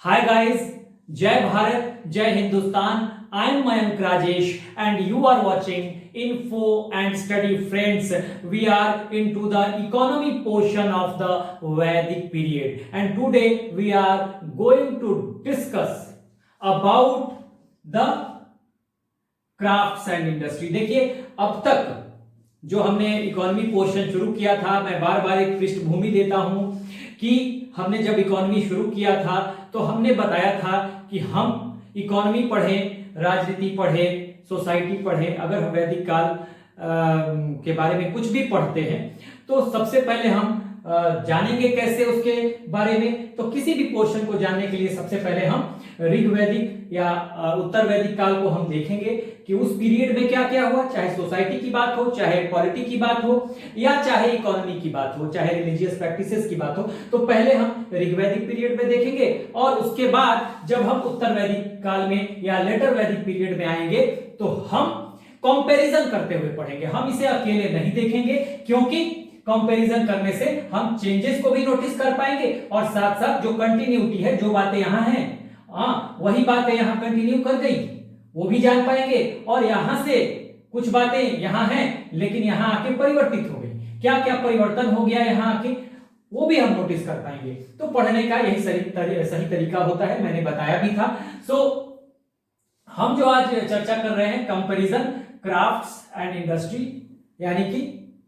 Hi guys, Jai Bharat, Jai Hindustan. I am Mayank Rajesh and you are watching Info and Study Friends. We are into the economy portion of the Vedic period and today we are going to discuss about the crafts and industry. देखिए अब तक जो हमने economy portion शुरू किया था, मैं बार बार एक पृष्ठभूमि देता हूं कि हमने जब इकोनॉमी शुरू किया था तो हमने बताया था कि हम इकोनॉमी पढ़ें, राजनीति पढ़ें, सोसाइटी पढ़ें, अगर हम वैदिक काल के बारे में कुछ भी पढ़ते हैं तो सबसे पहले हम जानेंगे कैसे उसके बारे में। तो किसी भी पोर्शन को जानने के लिए सबसे पहले हम ऋग्वैदिक या उत्तर वैदिक काल को हम देखेंगे कि उस पीरियड में क्या क्या हुआ, चाहे सोसाइटी की बात हो, चाहे पॉलिटी की बात हो, या चाहे इकोनॉमी की बात हो, चाहे रिलीजियस प्रैक्टिसेस की बात हो। तो पहले हम ऋग्वैदिक पीरियड में देखेंगे और उसके बाद जब हम उत्तर वैदिक काल में या लेटर वैदिक पीरियड में आएंगे तो हम कंपैरिजन करते हुए पढ़ेंगे। हम इसे अकेले नहीं देखेंगे क्योंकि कंपैरिजन करने से हम चेंजेस को भी नोटिस कर पाएंगे और साथ साथ जो कंटिन्यूटी है, जो बातें यहां हैं वही बातें यहां कंटिन्यू कर गई वो भी जान पाएंगे और यहां से कुछ बातें यहां हैं लेकिन यहां आके परिवर्तित हो गई, क्या क्या परिवर्तन हो गया यहां आके वो भी हम नोटिस कर पाएंगे। तो पढ़ने का यही सही तरीका होता है, मैंने बताया भी था। हम जो आज चर्चा कर रहे हैं कंपैरिजन क्राफ्ट्स एंड इंडस्ट्री यानी कि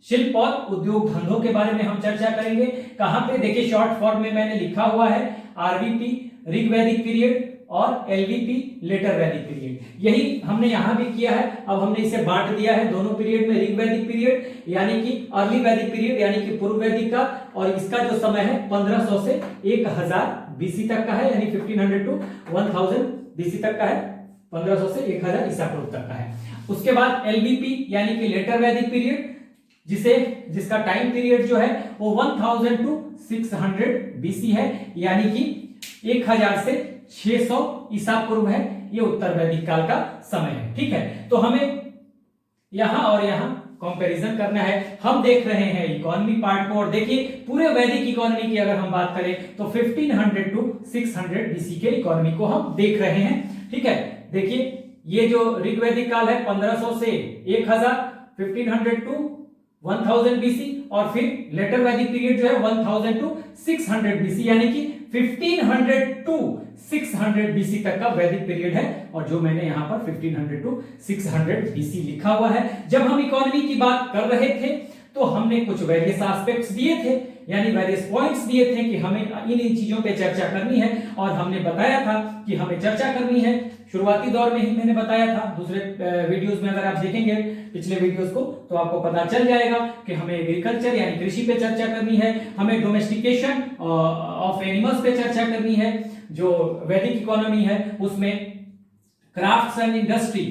शिल्प और उद्योग धंधों के बारे में हम चर्चा करेंगे। कहां पे देखिए, शॉर्ट फॉर्म में मैंने लिखा हुआ है आरवीपी ऋग्वैदिक पीरियड और एलवीपी लेटर वैदिक पीरियड। यही हमने यहां भी किया है। अब हमने इसे बांट दिया है दोनों पीरियड में, ऋग्वैदिक पीरियड यानी कि अर्ली वैदिक पीरियड यानी कि पूर्व वैदिक का, और इसका जो समय है 1500 से 1000 बीसी तक का है, यानी 1500 टू 1000 बीसी तक का है, 1500 से 1000 ईसा पूर्व तक का है। उसके बाद एलवीपी यानी कि लेटर वैदिक पीरियड जिसका टाइम पीरियड जो है वो 1000 टू 600 बीसी है, यानी कि 1000 से 600 ईसा पूर्व है। ये उत्तर वैदिक काल का समय है। ठीक है, तो हमें यहां और यहां कंपैरिजन करना है। हम देख रहे हैं इकोनॉमी पार्ट को, और देखिए पूरे वैदिक इकोनॉमी की अगर हम बात करें तो 1500 टू 600 बीसी के इकोनॉमी को हम देख रहे हैं। ठीक है, देखिए ये जो ऋग्वैदिक काल है 1500 से 1000, 1500 टू 1000 बीसी, और फिर लेटर वैदिक पीरियड जो है 1000 टू 600 बीसी, यानी कि 1500 टू 600 बीसी तक का वैदिक पीरियड है। और जो मैंने यहां पर 1500 टू 600 बीसी लिखा हुआ है। जब हम इकोनॉमी की बात कर रहे थे तो हमने कुछ वेरियस एस्पेक्ट्स दिए थे, यानी वेरियस पॉइंट्स दिए थे कि हमें इन चीजों पे चर्चा करनी है, और हमने बताया था कि हमें चर्चा करनी है। शुरुआती दौर में ही मैंने बताया था, दूसरे वीडियोस में अगर आप देखेंगे पिछले वीडियोस को तो आपको पता चल जाएगा कि हमें एग्रीकल्चर यानी कृषि पे चर्चा करनी है, हमें डोमेस्टिकेशन ऑफ एनिमल्स पे चर्चा करनी है, जो वैदिक इकोनॉमी है उसमें क्राफ्ट्स एंड इंडस्ट्री,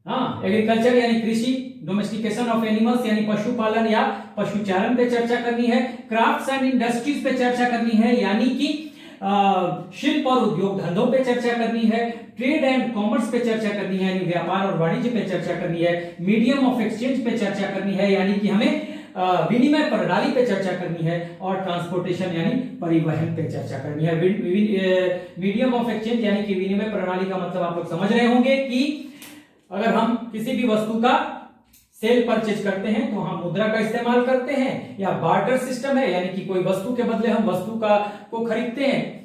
एग्रीकल्चर यानी कृषि, डोमेस्टिकेशन ऑफ एनिमल्स यानी पशुपालन या पशुचारण पे चर्चा करनी है, क्राफ्ट्स एंड इंडस्ट्रीज पे चर्चा करनी है यानी कि शिल्प और उद्योग धंधों पे चर्चा करनी है, ट्रेड एंड कॉमर्स पे चर्चा करनी है यानी व्यापार और वाणिज्य पे चर्चा करनी है, मीडियम ऑफ एक्सचेंज पे चर्चा करनी है यानी कि हमें विनिमय प्रणाली पे चर्चा करनी है, और ट्रांसपोर्टेशन यानी परिवहन पे चर्चा करनी है। मीडियम ऑफ एक्सचेंज यानी कि विनिमय प्रणाली का मतलब आप लोग समझ रहे होंगे कि अगर हम किसी भी वस्तु का सेल परचेज करते हैं तो हम मुद्रा का इस्तेमाल करते हैं, या बार्टर सिस्टम है यानी कि कोई वस्तु के बदले हम वस्तु को खरीदते हैं।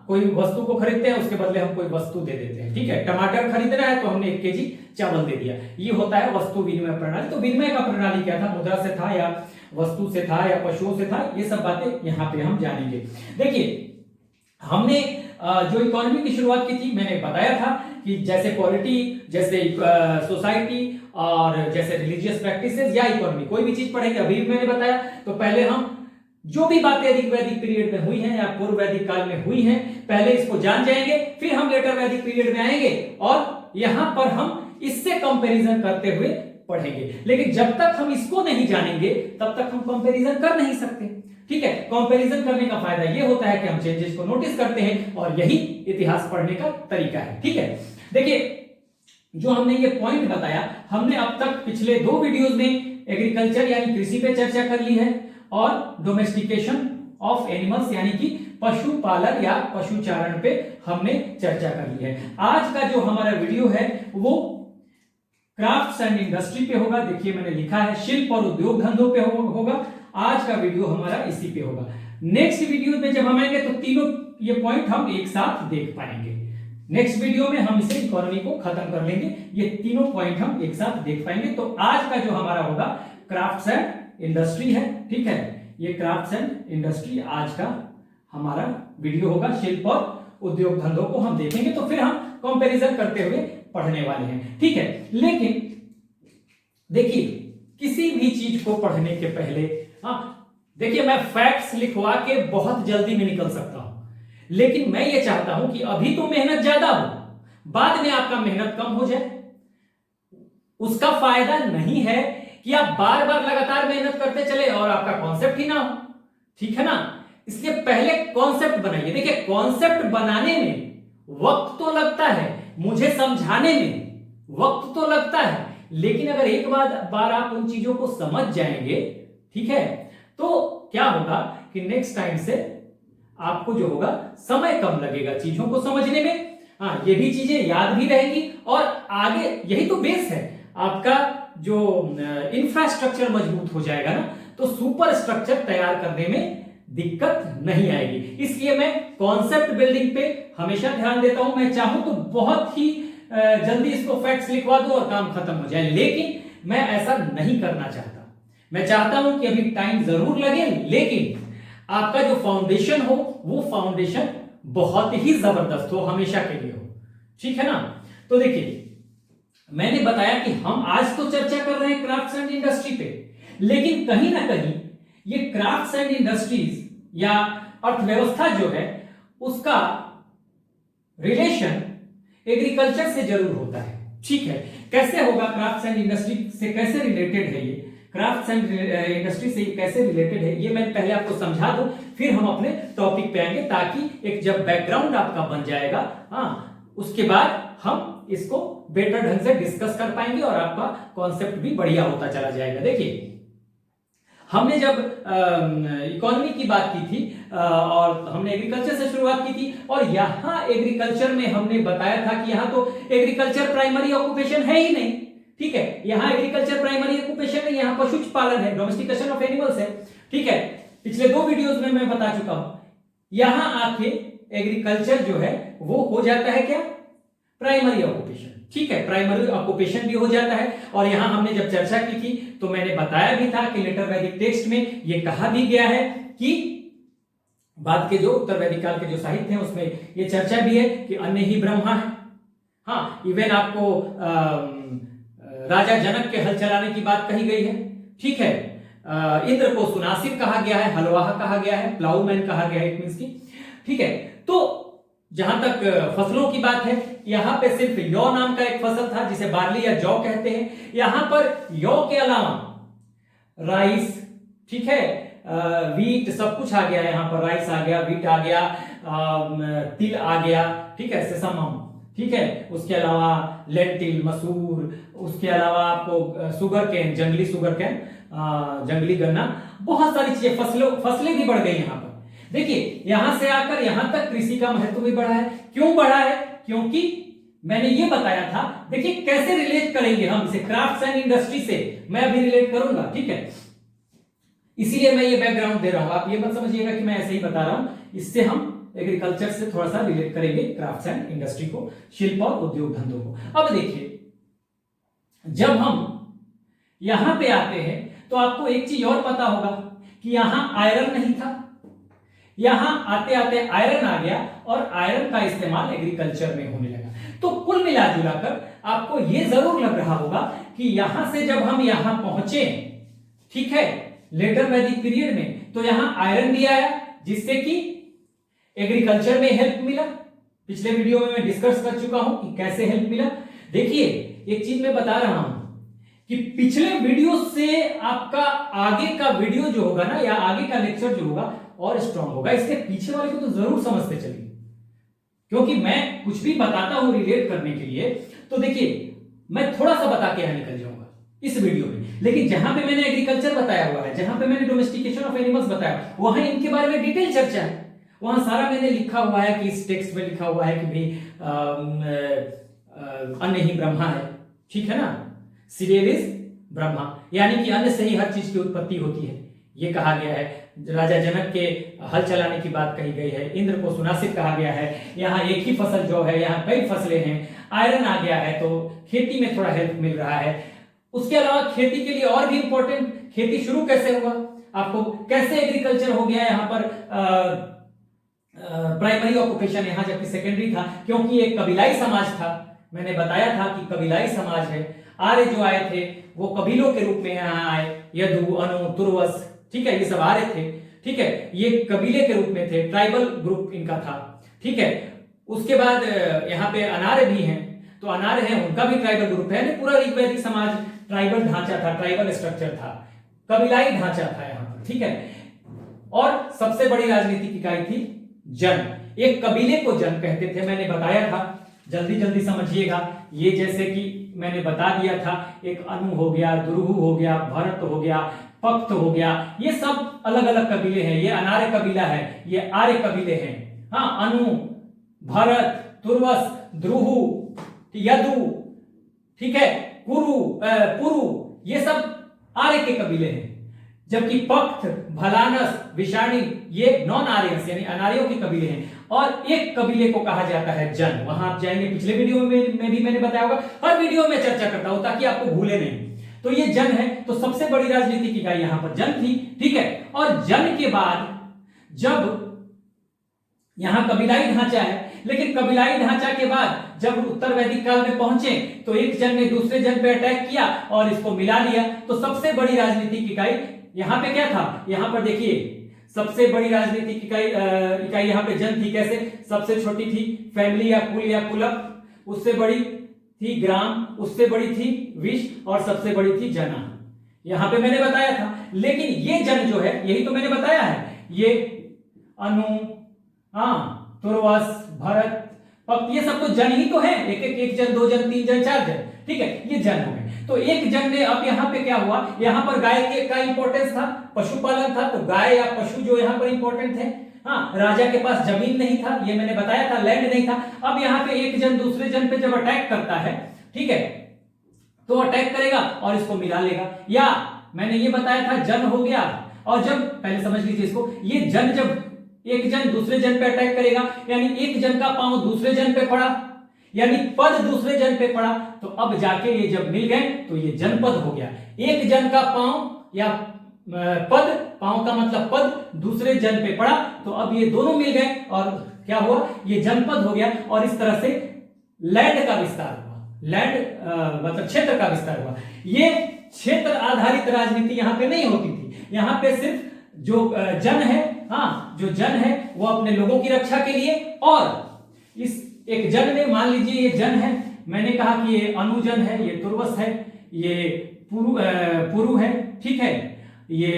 कोई वस्तु को खरीदते हैं उसके बदले हम कोई वस्तु दे देते हैं। ठीक है, टमाटर खरीदना है तो हमने 1 केजी चावल दे दिया। ये होता है वस्तु विनिमय प्रणाली। तो विनिमय का प्रणाली क्या था, मुद्रा से था या वस्तु से था या पशुओं से था, ये सब बातें यहाँ पे हम जानेंगे। देखिए हमने जो इकोनॉमी की शुरुआत की थी, मैंने बताया था कि जैसे पॉलिटी, जैसे सोसाइटी और जैसे रिलीजियस प्रैक्टिसेस या इकोनॉमी, कोई भी चीज पढ़ेंगे, अभी भी मैंने बताया। तो पहले हम जो भी बातें ऋग्वैदिक पीरियड में हुई हैं या पूर्व वैदिक काल में हुई हैं, पहले इसको जान जाएंगे, फिर हम लेटर वैदिक पीरियड में आएंगे और यहां पर हम इससे कंपैरिजन करते हुए पढ़ेंगे। लेकिन जब तक हम इसको नहीं जानेंगे तब तक हम कंपैरिजन कर नहीं सकते। ठीक है, कंपैरिजन करने का फायदा ये होता है कि हम चेंजेस को नोटिस करते हैं, और यही इतिहास पढ़ने का तरीका है। ठीक है, देखिए जो हमने ये पॉइंट बताया, हमने अब तक पिछले 2 वीडियोस में एग्रीकल्चर यानी कृषि पे चर्चा कर ली है, और डोमेस्टिकेशन ऑफ एनिमल्स यानी कि पशुपालन या पशुचारण पे हमने चर्चा कर ली है। आज का जो हमारा वीडियो है वो क्राफ्ट्स एंड इंडस्ट्री पे होगा। देखिए मैंने लिखा है शिल्प और उद्योग धंधों पे होगा। आज का वीडियो हमारा इसी पे होगा। नेक्स्ट वीडियो में जब हम आएंगे तो तीनों ये पॉइंट हम एक साथ देख पाएंगे। नेक्स्ट वीडियो में हम इसे इकोनॉमी को खत्म कर लेंगे, ये तीनों पॉइंट हम एक साथ देख पाएंगे। तो आज का जो हमारा होगा क्राफ्ट्स एंड इंडस्ट्री है, ठीक है। ये क्राफ्ट्स एंड इंडस्ट्री आज का हमारा वीडियो होगा। शिल्प और उद्योग धंधों को हम देखेंगे, तो फिर हम कंपैरिजन करते हुए पढ़ने वाले हैं, ठीक है। लेकिन देखिए किसी भी चीज को पढ़ने के पहले देखिए मैं फैक्ट्स लिखवा के बहुत जल्दी में निकल सकता हूं, लेकिन मैं ये चाहता हूं कि अभी तो मेहनत ज्यादा हो, बाद में आपका मेहनत कम हो जाए। उसका फायदा नहीं है कि आप बार बार लगातार मेहनत करते चले और आपका कॉन्सेप्ट ही ना हो, ठीक है ना। इसलिए पहले कॉन्सेप्ट बनाइए। देखिए कॉन्सेप्ट बनाने में वक्त तो लगता है, मुझे समझाने में वक्त तो लगता है, लेकिन अगर एक बार आप उन चीजों को समझ जाएंगे, ठीक है, तो क्या होगा कि नेक्स्ट टाइम से आपको जो होगा समय कम लगेगा चीजों को समझने में। ये भी चीजें याद भी रहेगी और आगे यही तो बेस है आपका। जो इंफ्रास्ट्रक्चर मजबूत हो जाएगा ना, तो सुपर स्ट्रक्चर तैयार करने में दिक्कत नहीं आएगी। इसलिए मैं कॉन्सेप्ट बिल्डिंग पे हमेशा ध्यान देता हूं। मैं चाहूं तो बहुत ही जल्दी इसको फैक्ट्स लिखवा दूं और काम खत्म हो जाए, लेकिन मैं ऐसा नहीं करना चाहता। मैं चाहता हूं कि अभी टाइम जरूर लगे, लेकिन आपका जो फाउंडेशन हो वो फाउंडेशन बहुत ही जबरदस्त हो, हमेशा के लिए हो, ठीक है ना। तो देखिए मैंने बताया कि हम आज तो चर्चा कर रहे हैं क्राफ्ट्स एंड इंडस्ट्री पे, लेकिन कहीं ना कहीं ये क्राफ्ट्स एंड इंडस्ट्रीज या अर्थव्यवस्था जो है उसका रिलेशन एग्रीकल्चर से जरूर होता है, ठीक है। कैसे होगा, क्राफ्ट्स एंड इंडस्ट्री से कैसे रिलेटेड है, ये क्राफ्ट्स एंड इंडस्ट्री से कैसे रिलेटेड है, ये मैं पहले आपको समझा दूं, फिर हम अपने टॉपिक पे आएंगे, ताकि एक जब बैकग्राउंड आपका बन जाएगा, उसके बाद हम इसको बेटर ढंग से डिस्कस कर पाएंगे और आपका कॉन्सेप्ट भी बढ़िया होता चला जाएगा। देखिए हमने जब इकोनॉमी की बात की थी और हमने एग्रीकल्चर से शुरुआत की थी, और यहां एग्रीकल्चर में हमने बताया था कि यहां तो एग्रीकल्चर प्राइमरी ऑक्यूपेशन है ही नहीं, ठीक है। यहां एग्रीकल्चर प्राइमरी ऑक्यूपेशन है, यहां पशुपालन है, डोमेस्टिकेशन ऑफ एनिमल्स है, ठीक है। पिछले 2 वीडियोस में मैं बता चुका हूं। यहां आके एग्रीकल्चर जो है वो हो जाता है क्या, प्राइमरी ऑक्यूपेशन, ठीक है। प्राइमरी ऑक्यूपेशन भी हो जाता है। और यहां हमने जब चर्चा की थी तो मैंने बताया भी था कि लेटर वैदिक टेक्स्ट में ये कहा भी गया है कि बाद के जो उत्तर वैदिक काल के जो साहित्य हैं उसमें ये चर्चा भी है कि अन्य ही ब्रह्मा है। इवन आपको राजा जनक के हल चलाने की बात कही गई है, ठीक है। इंद्र को सुनासिर कहा गया है, हलवाह कहा गया है, प्लाऊमैन कहा गया है, इट मींस की, ठीक है। तो जहां तक फसलों की बात है, यहां पे सिर्फ यौ नाम का एक फसल था जिसे बार्ली या जौ कहते हैं। यहां पर यौ के अलावा राइस, ठीक है, वीट, सब कुछ आ गया है। यहां पर राइस आ गया, वीट आ गया, तिल आ गया, ठीक है, सेसमम, ठीक है। उसके अलावा लेंटिल, मसूर, उसके अलावा आपको सुगर केन, जंगली सुगर केन, जंगली गन्ना, बहुत सारी चीजें, फसलें भी बढ़ गई यहां पर। देखिए यहां से आकर यहां तक कृषि का महत्व भी बढ़ा है। क्यों बढ़ा है, क्योंकि मैंने ये बताया था। देखिए कैसे रिलेट करेंगे हम इसे क्राफ्ट्स एंड इंडस्ट्री से, मैं अभी रिलेट करूंगा, ठीक है। इसीलिए मैं ये बैकग्राउंड दे रहा हूं, आप ये मत समझिएगा कि मैं ऐसे ही बता रहा हूं। इससे हम एग्रीकल्चर से थोड़ा सा रिलेट करेंगे क्राफ्ट्स एंड इंडस्ट्री को, शिल्प और उद्योग धंधों को। अब देखिए जब हम यहां पे आते हैं तो आपको एक चीज और पता होगा कि यहां आयरन नहीं था, यहां आते आते आयरन आ गया और आयरन का इस्तेमाल एग्रीकल्चर में होने लगा। तो कुल मिला जुलाकर आपको यह जरूर लग रहा होगा कि यहां से जब हम यहां पहुंचे, ठीक है, लेटर वैदिक पीरियड में, तो यहां आयरन भी आया जिससे कि एग्रीकल्चर में हेल्प मिला। पिछले वीडियो में मैं डिस्कस कर चुका हूं कि कैसे हेल्प मिला। देखिए एक चीज मैं बता रहा हूं कि पिछले वीडियो से आपका आगे का वीडियो जो होगा ना, या आगे का लेक्चर जो होगा और स्ट्रांग होगा। इसके पीछे वाले को तो जरूर समझते चलिए, क्योंकि मैं कुछ भी बताता हूं रिलेट करने के लिए, तो देखिए मैं थोड़ा सा बता के यहां निकल जाऊंगा इस वीडियो में, लेकिन जहां पे मैंने एग्रीकल्चर बताया हुआ है, जहां पे मैंने डोमेस्टिकेशन ऑफ एनिमल्स बताया, वहां इनके बारे में डिटेल चर्चा है। वहां सारा मैंने लिखा हुआ है कि इस टेक्स्ट में लिखा हुआ है कि भाई अन्न ही ब्रह्मा है, ठीक है ना, सीरियल इज ब्रह्मा, यानी कि अन्न से ही हर चीज की उत्पत्ति होती है, ये कहा गया है। राजा जनक के हल चलाने की बात कही गई है, इंद्र को सुनासित कहा गया है, यहाँ एक ही फसल जो है, यहाँ कई फसलें हैं, आयरन आ गया है तो खेती में थोड़ा हेल्प मिल रहा है। उसके अलावा खेती के लिए और भी इंपॉर्टेंट, खेती शुरू कैसे हुआ, आपको कैसे एग्रीकल्चर हो गया यहाँ पर प्राइमरी ऑक्यूपेशन यहाँ जबकि सेकेंडरी था, क्योंकि एक कबीलाई समाज था। मैंने बताया था कि कबीलाई समाज है, आर्य जो आए थे वो कबीलों के रूप में यहाँ आए, यदु, अनु, तुर्वस, ठीक है, ये सब आर्य थे, ठीक है, ये कबीले के रूप में थे, ट्राइबल ग्रुप इनका था, ठीक है। उसके बाद यहाँ पे अनार्य भी हैं, तो अनार्य है उनका भी ट्राइबल ग्रुप है, पूरा ऋग्वैदिक समाज ट्राइबल ढांचा था, ट्राइबल स्ट्रक्चर था, कबीलाई ढांचा था यहाँ पर, ठीक है। और सबसे बड़ी राजनीतिक इकाई थी जन, एक कबीले को जन कहते थे, मैंने बताया था, जल्दी जल्दी समझिएगा। ये जैसे कि मैंने बता दिया था, एक अनु हो गया, दुर्हु हो गया, भरत हो गया, पक्त हो गया, ये सब अलग अलग कबीले हैं। ये अनार्य कबीला है, ये आर्य कबीले हैं। हाँ, अनु, भरत, तुर्वस, द्रुहु, यदु, ठीक है, कुरु, पुरु, ये सब आर्य के कबीले हैं। जबकि पक्त, भलानस, विषाणी, ये नॉन आर्यंस यानी अनार्यों के कबीले हैं। और एक कबीले को कहा जाता है जन। वहां आप जाएंगे, पिछले वीडियो में भी मैंने बताया होगा, हर वीडियो में चर्चा करता हूं ताकि आपको भूले नहीं। तो ये जन है, तो सबसे बड़ी राजनीतिक इकाई यहां पर जन थी, ठीक है। और जन के बाद जब यहां कबीलाई ढांचा है, लेकिन कबीलाई ढांचा के बाद जब उत्तर वैदिक काल में पहुंचे तो एक जन ने दूसरे जन पे अटैक किया और इसको मिला लिया। तो सबसे बड़ी राजनीतिक इकाई यहां पे क्या था, यहां पर देखिए, सबसे बड़ी राजनीतिक इकाई यहां पे जन थी। कैसे, सबसे छोटी थी फैमिली या कुल या कुलक, उससे बड़ी थी ग्राम, उससे बड़ी थी विश, और सबसे बड़ी थी जना। यहां पे मैंने बताया था। लेकिन ये जन जो है, यही तो मैंने बताया है, ये अनु, हाँ, तुर्वस, भरत, पक्त, ये सब तो जन ही तो है। एक जन, दो जन, तीन जन, चार जन, ठीक है, ये जन हो गए। तो एक जन ने, अब यहाँ पे क्या हुआ, यहाँ पर गाय के का इंपॉर्टेंस था, पशुपालन था, तो गाय या पशु जो यहाँ पर इंपॉर्टेंट थे। हाँ, राजा के पास जमीन नहीं था, ये मैंने बताया था, लैंड नहीं था। अब यहाँ पे एक जन दूसरे जन पे जब अटैक करता है, ठीक है, तो अटैक करेगा और इसको मिला लेगा। या मैंने ये बताया था, जन हो गया, और जब, पहले समझ लीजिए इसको, ये जन जब एक जन दूसरे जन पे अटैक करेगा, यानी एक जन का पांव दूसरे जन पे पड़ा, यानी पद दूसरे जन पे पड़ा, तो अब जाके ये जब मिल गए तो ये जनपद हो गया। एक जन का पांव या पद, पांव का मतलब पद, दूसरे जन पे पड़ा, तो अब ये दोनों मिल गए और क्या हुआ, ये जनपद हो गया। और इस तरह से लैंड का विस्तार हुआ, लैंड मतलब क्षेत्र का विस्तार हुआ। ये क्षेत्र आधारित राजनीति यहाँ पे नहीं होती थी। यहाँ पे सिर्फ जो जन है, हाँ, जो जन है वो अपने लोगों की रक्षा के लिए, और इस एक जन में, मान लीजिए ये जन है, मैंने कहा कि ये अनुजन है, ये तुर्वस है, ये पुरु है, ठीक है, ये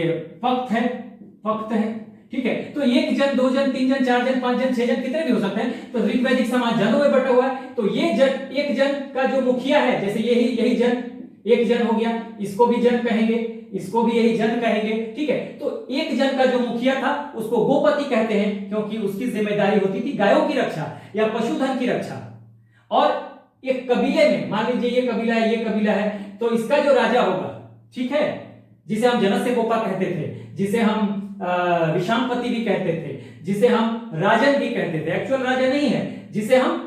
पक्त है, ठीक है। तो एक जन, दो जन, तीन जन, चार जन, पांच जन, छह जन, कितने भी हो सकते हैं। तो ऋग्वैदिक समाज जनों में बटा हुआ है। तो ये जन, एक जन का जो मुखिया है, जैसे यही जन, एक जन हो गया, इसको भी जन कहेंगे, इसको भी यही जन कहेंगे, ठीक है। तो एक जन का जो मुखिया था उसको गोपति कहते हैं, क्योंकि उसकी जिम्मेदारी होती थी गायों की रक्षा या पशुधन की रक्षा। और एक कबीले में, मान लीजिए ये कबीला है, ये कबीला है, तो इसका जो राजा होगा, ठीक है, जिसे हम जनस्य गोपा कहते थे, जिसे हम विषामपति भी कहते थे, जिसे हम राजन भी कहते थे, एक्चुअल राजा नहीं है, जिसे हम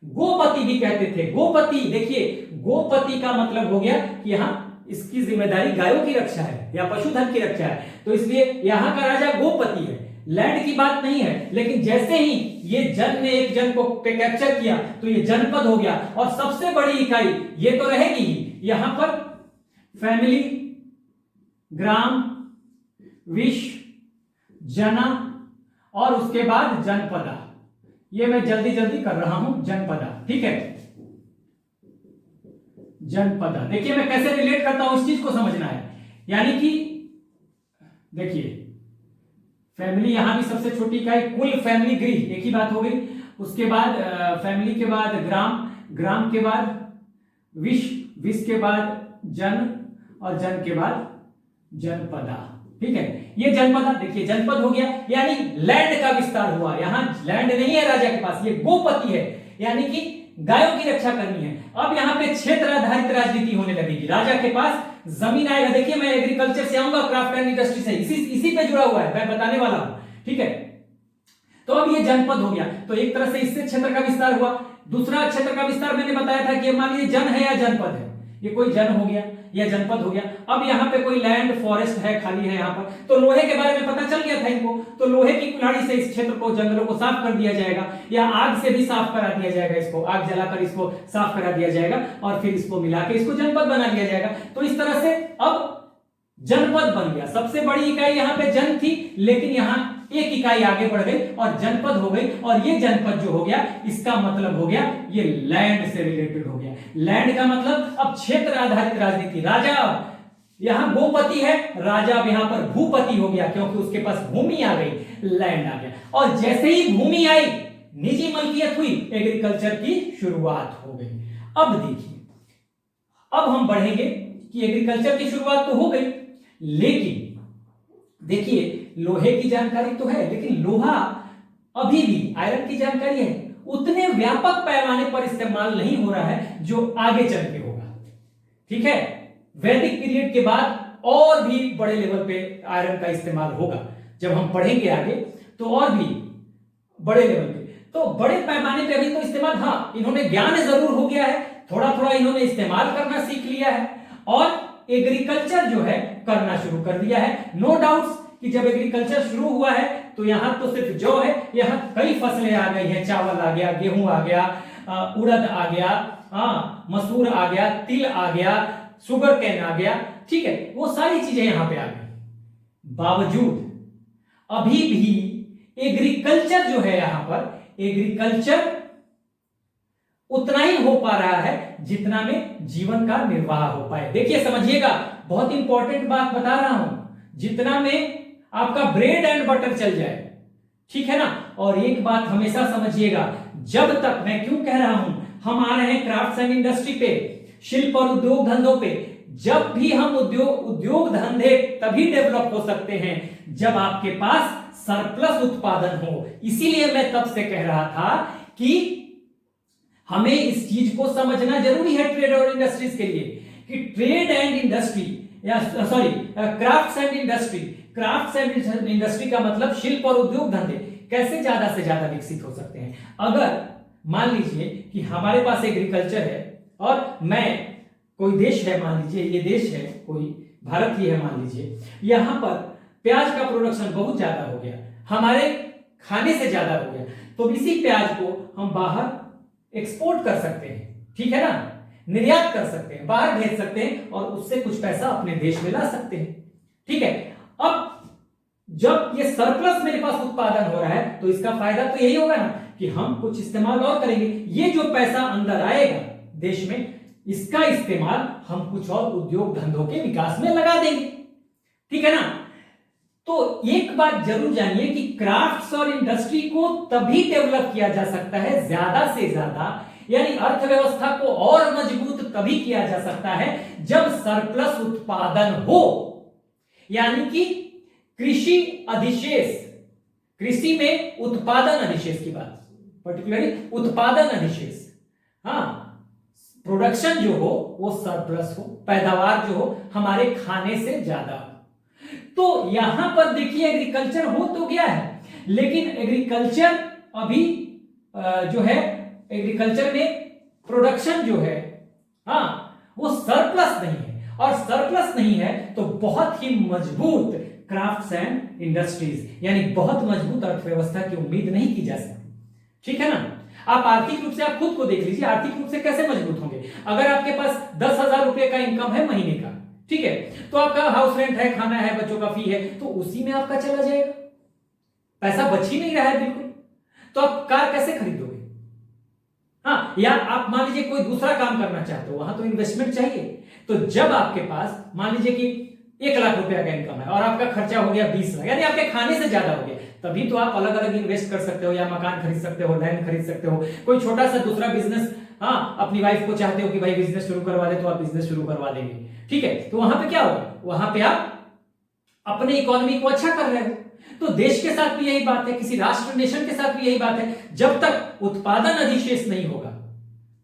गोपति भी कहते थे। गोपति, देखिए, गोपति का मतलब हो गया कि यहाँ इसकी जिम्मेदारी गायों की रक्षा है या पशुधन की रक्षा है, तो इसलिए यहाँ का राजा गोपति है। लैंड की बात नहीं है, लेकिन जैसे ही ये जन ने एक जन को कैप्चर किया तो ये जनपद हो गया। और सबसे बड़ी इकाई ये तो रहेगी ही, यहां पर फैमिली, ग्राम, विश, जना, और उसके बाद जनपदा। ये मैं जल्दी जल्दी कर रहा हूं, जनपदा, ठीक है, जनपदा। देखिए मैं कैसे रिलेट करता हूं, इस चीज को समझना है। यानी कि देखिए, फैमिली यहां भी सबसे छोटी इकाई, कुल, फैमिली, गृह, एक ही बात हो गई। उसके बाद फैमिली के बाद ग्राम, ग्राम के बाद विश, विश के बाद जन, और जन के बाद जनपदा, ठीक है, ये जनपद, देखिए जनपद हो गया, यानी लैंड का विस्तार हुआ। यहां लैंड नहीं है राजा के पास, ये गोपति है, यानी कि गायों की रक्षा करनी है। अब यहां पे क्षेत्र आधारित राजनीति होने लगेगी, राजा के पास जमीन आएगा। देखिए मैं एग्रीकल्चर से आऊंगा, क्राफ्ट एंड इंडस्ट्री से, इसी पे जुड़ा हुआ है, मैं बताने वाला हूं। ठीक है, तो अब ये जनपद हो गया, तो एक तरह से इससे क्षेत्र का विस्तार हुआ। दूसरा क्षेत्र का विस्तार मैंने बताया था कि मान लीजिए जन है या जनपद है, ये कोई जन हो गया या जनपद हो गया। अब यहाँ पे कोई लैंड फॉरेस्ट है, खाली है यहाँ पर, तो लोहे के बारे में पता चल गया था इनको, तो लोहे की कुल्हाड़ी से इस क्षेत्र को, जंगलों को साफ कर दिया जाएगा, या आग से भी साफ करा दिया जाएगा, इसको आग जलाकर इसको साफ करा दिया जाएगा, और फिर इसको मिला के इसको जनपद बना दिया जाएगा। तो इस तरह से अब जनपद बन गया। सबसे बड़ी इकाई यहाँ पे जन थी, लेकिन यहाँ एक इकाई आगे बढ़ गई और जनपद हो गई, और ये जनपद जो हो गया, इसका मतलब हो गया ये लैंड से रिलेटेड हो गया। लैंड का मतलब अब क्षेत्र आधारित राजनीति, राजा यहां गोपति है, राजा अब यहां पर भूपति हो गया, क्योंकि उसके पास भूमि आ गई, लैंड आ गया। और जैसे ही भूमि आई, निजी मलकियत हुई, एग्रीकल्चर की शुरुआत हो गई। अब देखिए, अब हम बढ़ेंगे कि एग्रीकल्चर की शुरुआत तो हो गई, लेकिन देखिए लोहे की जानकारी तो है, लेकिन लोहा अभी भी, आयरन की जानकारी है, उतने व्यापक पैमाने पर इस्तेमाल नहीं हो रहा है जो आगे चल के होगा। ठीक है, वैदिक पीरियड के बाद और भी बड़े लेवल पे आयरन का इस्तेमाल होगा, जब हम पढ़ेंगे आगे तो और भी बड़े लेवल पे, तो बड़े पैमाने पे अभी तो इस्तेमाल, हाँ इन्होंने ज्ञान जरूर हो गया है, थोड़ा थोड़ा इन्होंने इस्तेमाल करना सीख लिया है, और एग्रीकल्चर जो है करना शुरू कर दिया है। नो डाउट्स कि जब एग्रीकल्चर शुरू हुआ है तो यहां तो सिर्फ जौ है, यहां कई फसलें आ गई हैं, चावल आ गया, गेहूं आ गया, उड़द आ गया, मसूर आ गया, तिल आ गया, शुगर कैन आ गया। ठीक है, वो सारी चीजें यहां पे आ गई। बावजूद अभी भी एग्रीकल्चर जो है, यहां पर एग्रीकल्चर उतना ही हो पा रहा है जितना में जीवन का निर्वाह हो पाए। देखिए समझिएगा, बहुत इंपॉर्टेंट बात बता रहा हूं, जितना में आपका ब्रेड एंड बटर चल जाए, ठीक है ना। और एक बात हमेशा समझिएगा, जब तक, मैं क्यों कह रहा हूं, हम आ रहे हैं क्राफ्ट्स एंड इंडस्ट्री पे, शिल्प और उद्योग धंधों पे, जब भी हम उद्योग धंधे तभी डेवलप हो सकते हैं जब आपके पास सरप्लस उत्पादन हो। इसीलिए मैं तब से कह रहा था कि हमें इस चीज को समझना जरूरी है ट्रेड और इंडस्ट्रीज के लिए, कि ट्रेड एंड इंडस्ट्री, या sorry crafts and industry, crafts and industry का मतलब शिल्प और उद्योग धंधे कैसे ज्यादा से ज्यादा विकसित हो सकते हैं। अगर मान लीजिए कि हमारे पास एग्रीकल्चर है, और मैं, कोई देश है, मान लीजिए ये देश है, कोई भारत ही है मान लीजिए, यहां पर प्याज का प्रोडक्शन बहुत ज्यादा हो गया, हमारे खाने से ज्यादा हो गया, तो इसी प्याज को हम बाहर एक्सपोर्ट कर सकते हैं, ठीक है ना, निर्यात कर सकते हैं, बाहर भेज सकते हैं, और उससे कुछ पैसा अपने देश में ला सकते हैं। ठीक है, अब जब ये सरप्लस मेरे पास उत्पादन हो रहा है, तो इसका फायदा तो यही होगा ना कि हम कुछ इस्तेमाल और करेंगे, ये जो पैसा अंदर आएगा देश में, इसका इस्तेमाल हम कुछ और उद्योग धंधों के विकास में लगा देंगे। ठीक है ना। तो एक बात जरूर जानिए कि क्राफ्ट्स और इंडस्ट्री को तभी डेवलप किया जा सकता है ज्यादा से ज्यादा, यानी अर्थव्यवस्था को और मजबूत तभी किया जा सकता है जब सरप्लस उत्पादन हो, यानी कि कृषि अधिशेष, कृषि में उत्पादन अधिशेष की बात, पर्टिकुलरली उत्पादन अधिशेष, हाँ, प्रोडक्शन जो हो वो सरप्लस हो, पैदावार जो हो हमारे खाने से ज्यादा हो। तो यहां पर देखिए एग्रीकल्चर हो तो गया है, लेकिन एग्रीकल्चर अभी जो है, एग्रीकल्चर में प्रोडक्शन जो है, हाँ, वो सरप्लस नहीं है, और सरप्लस नहीं है तो बहुत ही मजबूत क्राफ्ट्स एंड इंडस्ट्रीज, यानी बहुत मजबूत अर्थव्यवस्था की उम्मीद नहीं की जा सकती। ठीक है ना। आप आर्थिक रूप से, आप खुद को देख लीजिए, आर्थिक रूप से कैसे मजबूत होंगे। अगर आपके पास 10,000 रुपए का इनकम है महीने का, ठीक है, तो आपका हाउस रेंट है, खाना है, बच्चों का फी है, तो उसी में आपका चला जाएगा, पैसा बच ही नहीं रहा है बिल्कुल। तो आप कार कैसे खरीदोगे? हाँ, या आप मान लीजिए कोई दूसरा काम करना चाहते हो, वहां तो इन्वेस्टमेंट चाहिए। तो जब आपके पास मान लीजिए कि 1 लाख रुपया का इनकम है और आपका खर्चा हो गया 20 लाख, यानी आपके खाने से ज्यादा हो गया, तभी तो आप अलग अलग इन्वेस्ट कर सकते हो, या मकान खरीद सकते हो, लैंड खरीद सकते हो, कोई छोटा सा दूसरा बिजनेस, हाँ, अपनी वाइफ को चाहते हो कि भाई बिजनेस शुरू करवा दे, तो आप बिजनेस शुरू करवा देंगे। ठीक है, तो वहां पे क्या होगा, वहां पे आप अपने इकोनॉमी को अच्छा कर रहे हो। तो देश के साथ भी यही बात है, किसी राष्ट्र नेशन के साथ भी यही बात है। जब तक उत्पादन अधिशेष नहीं होगा,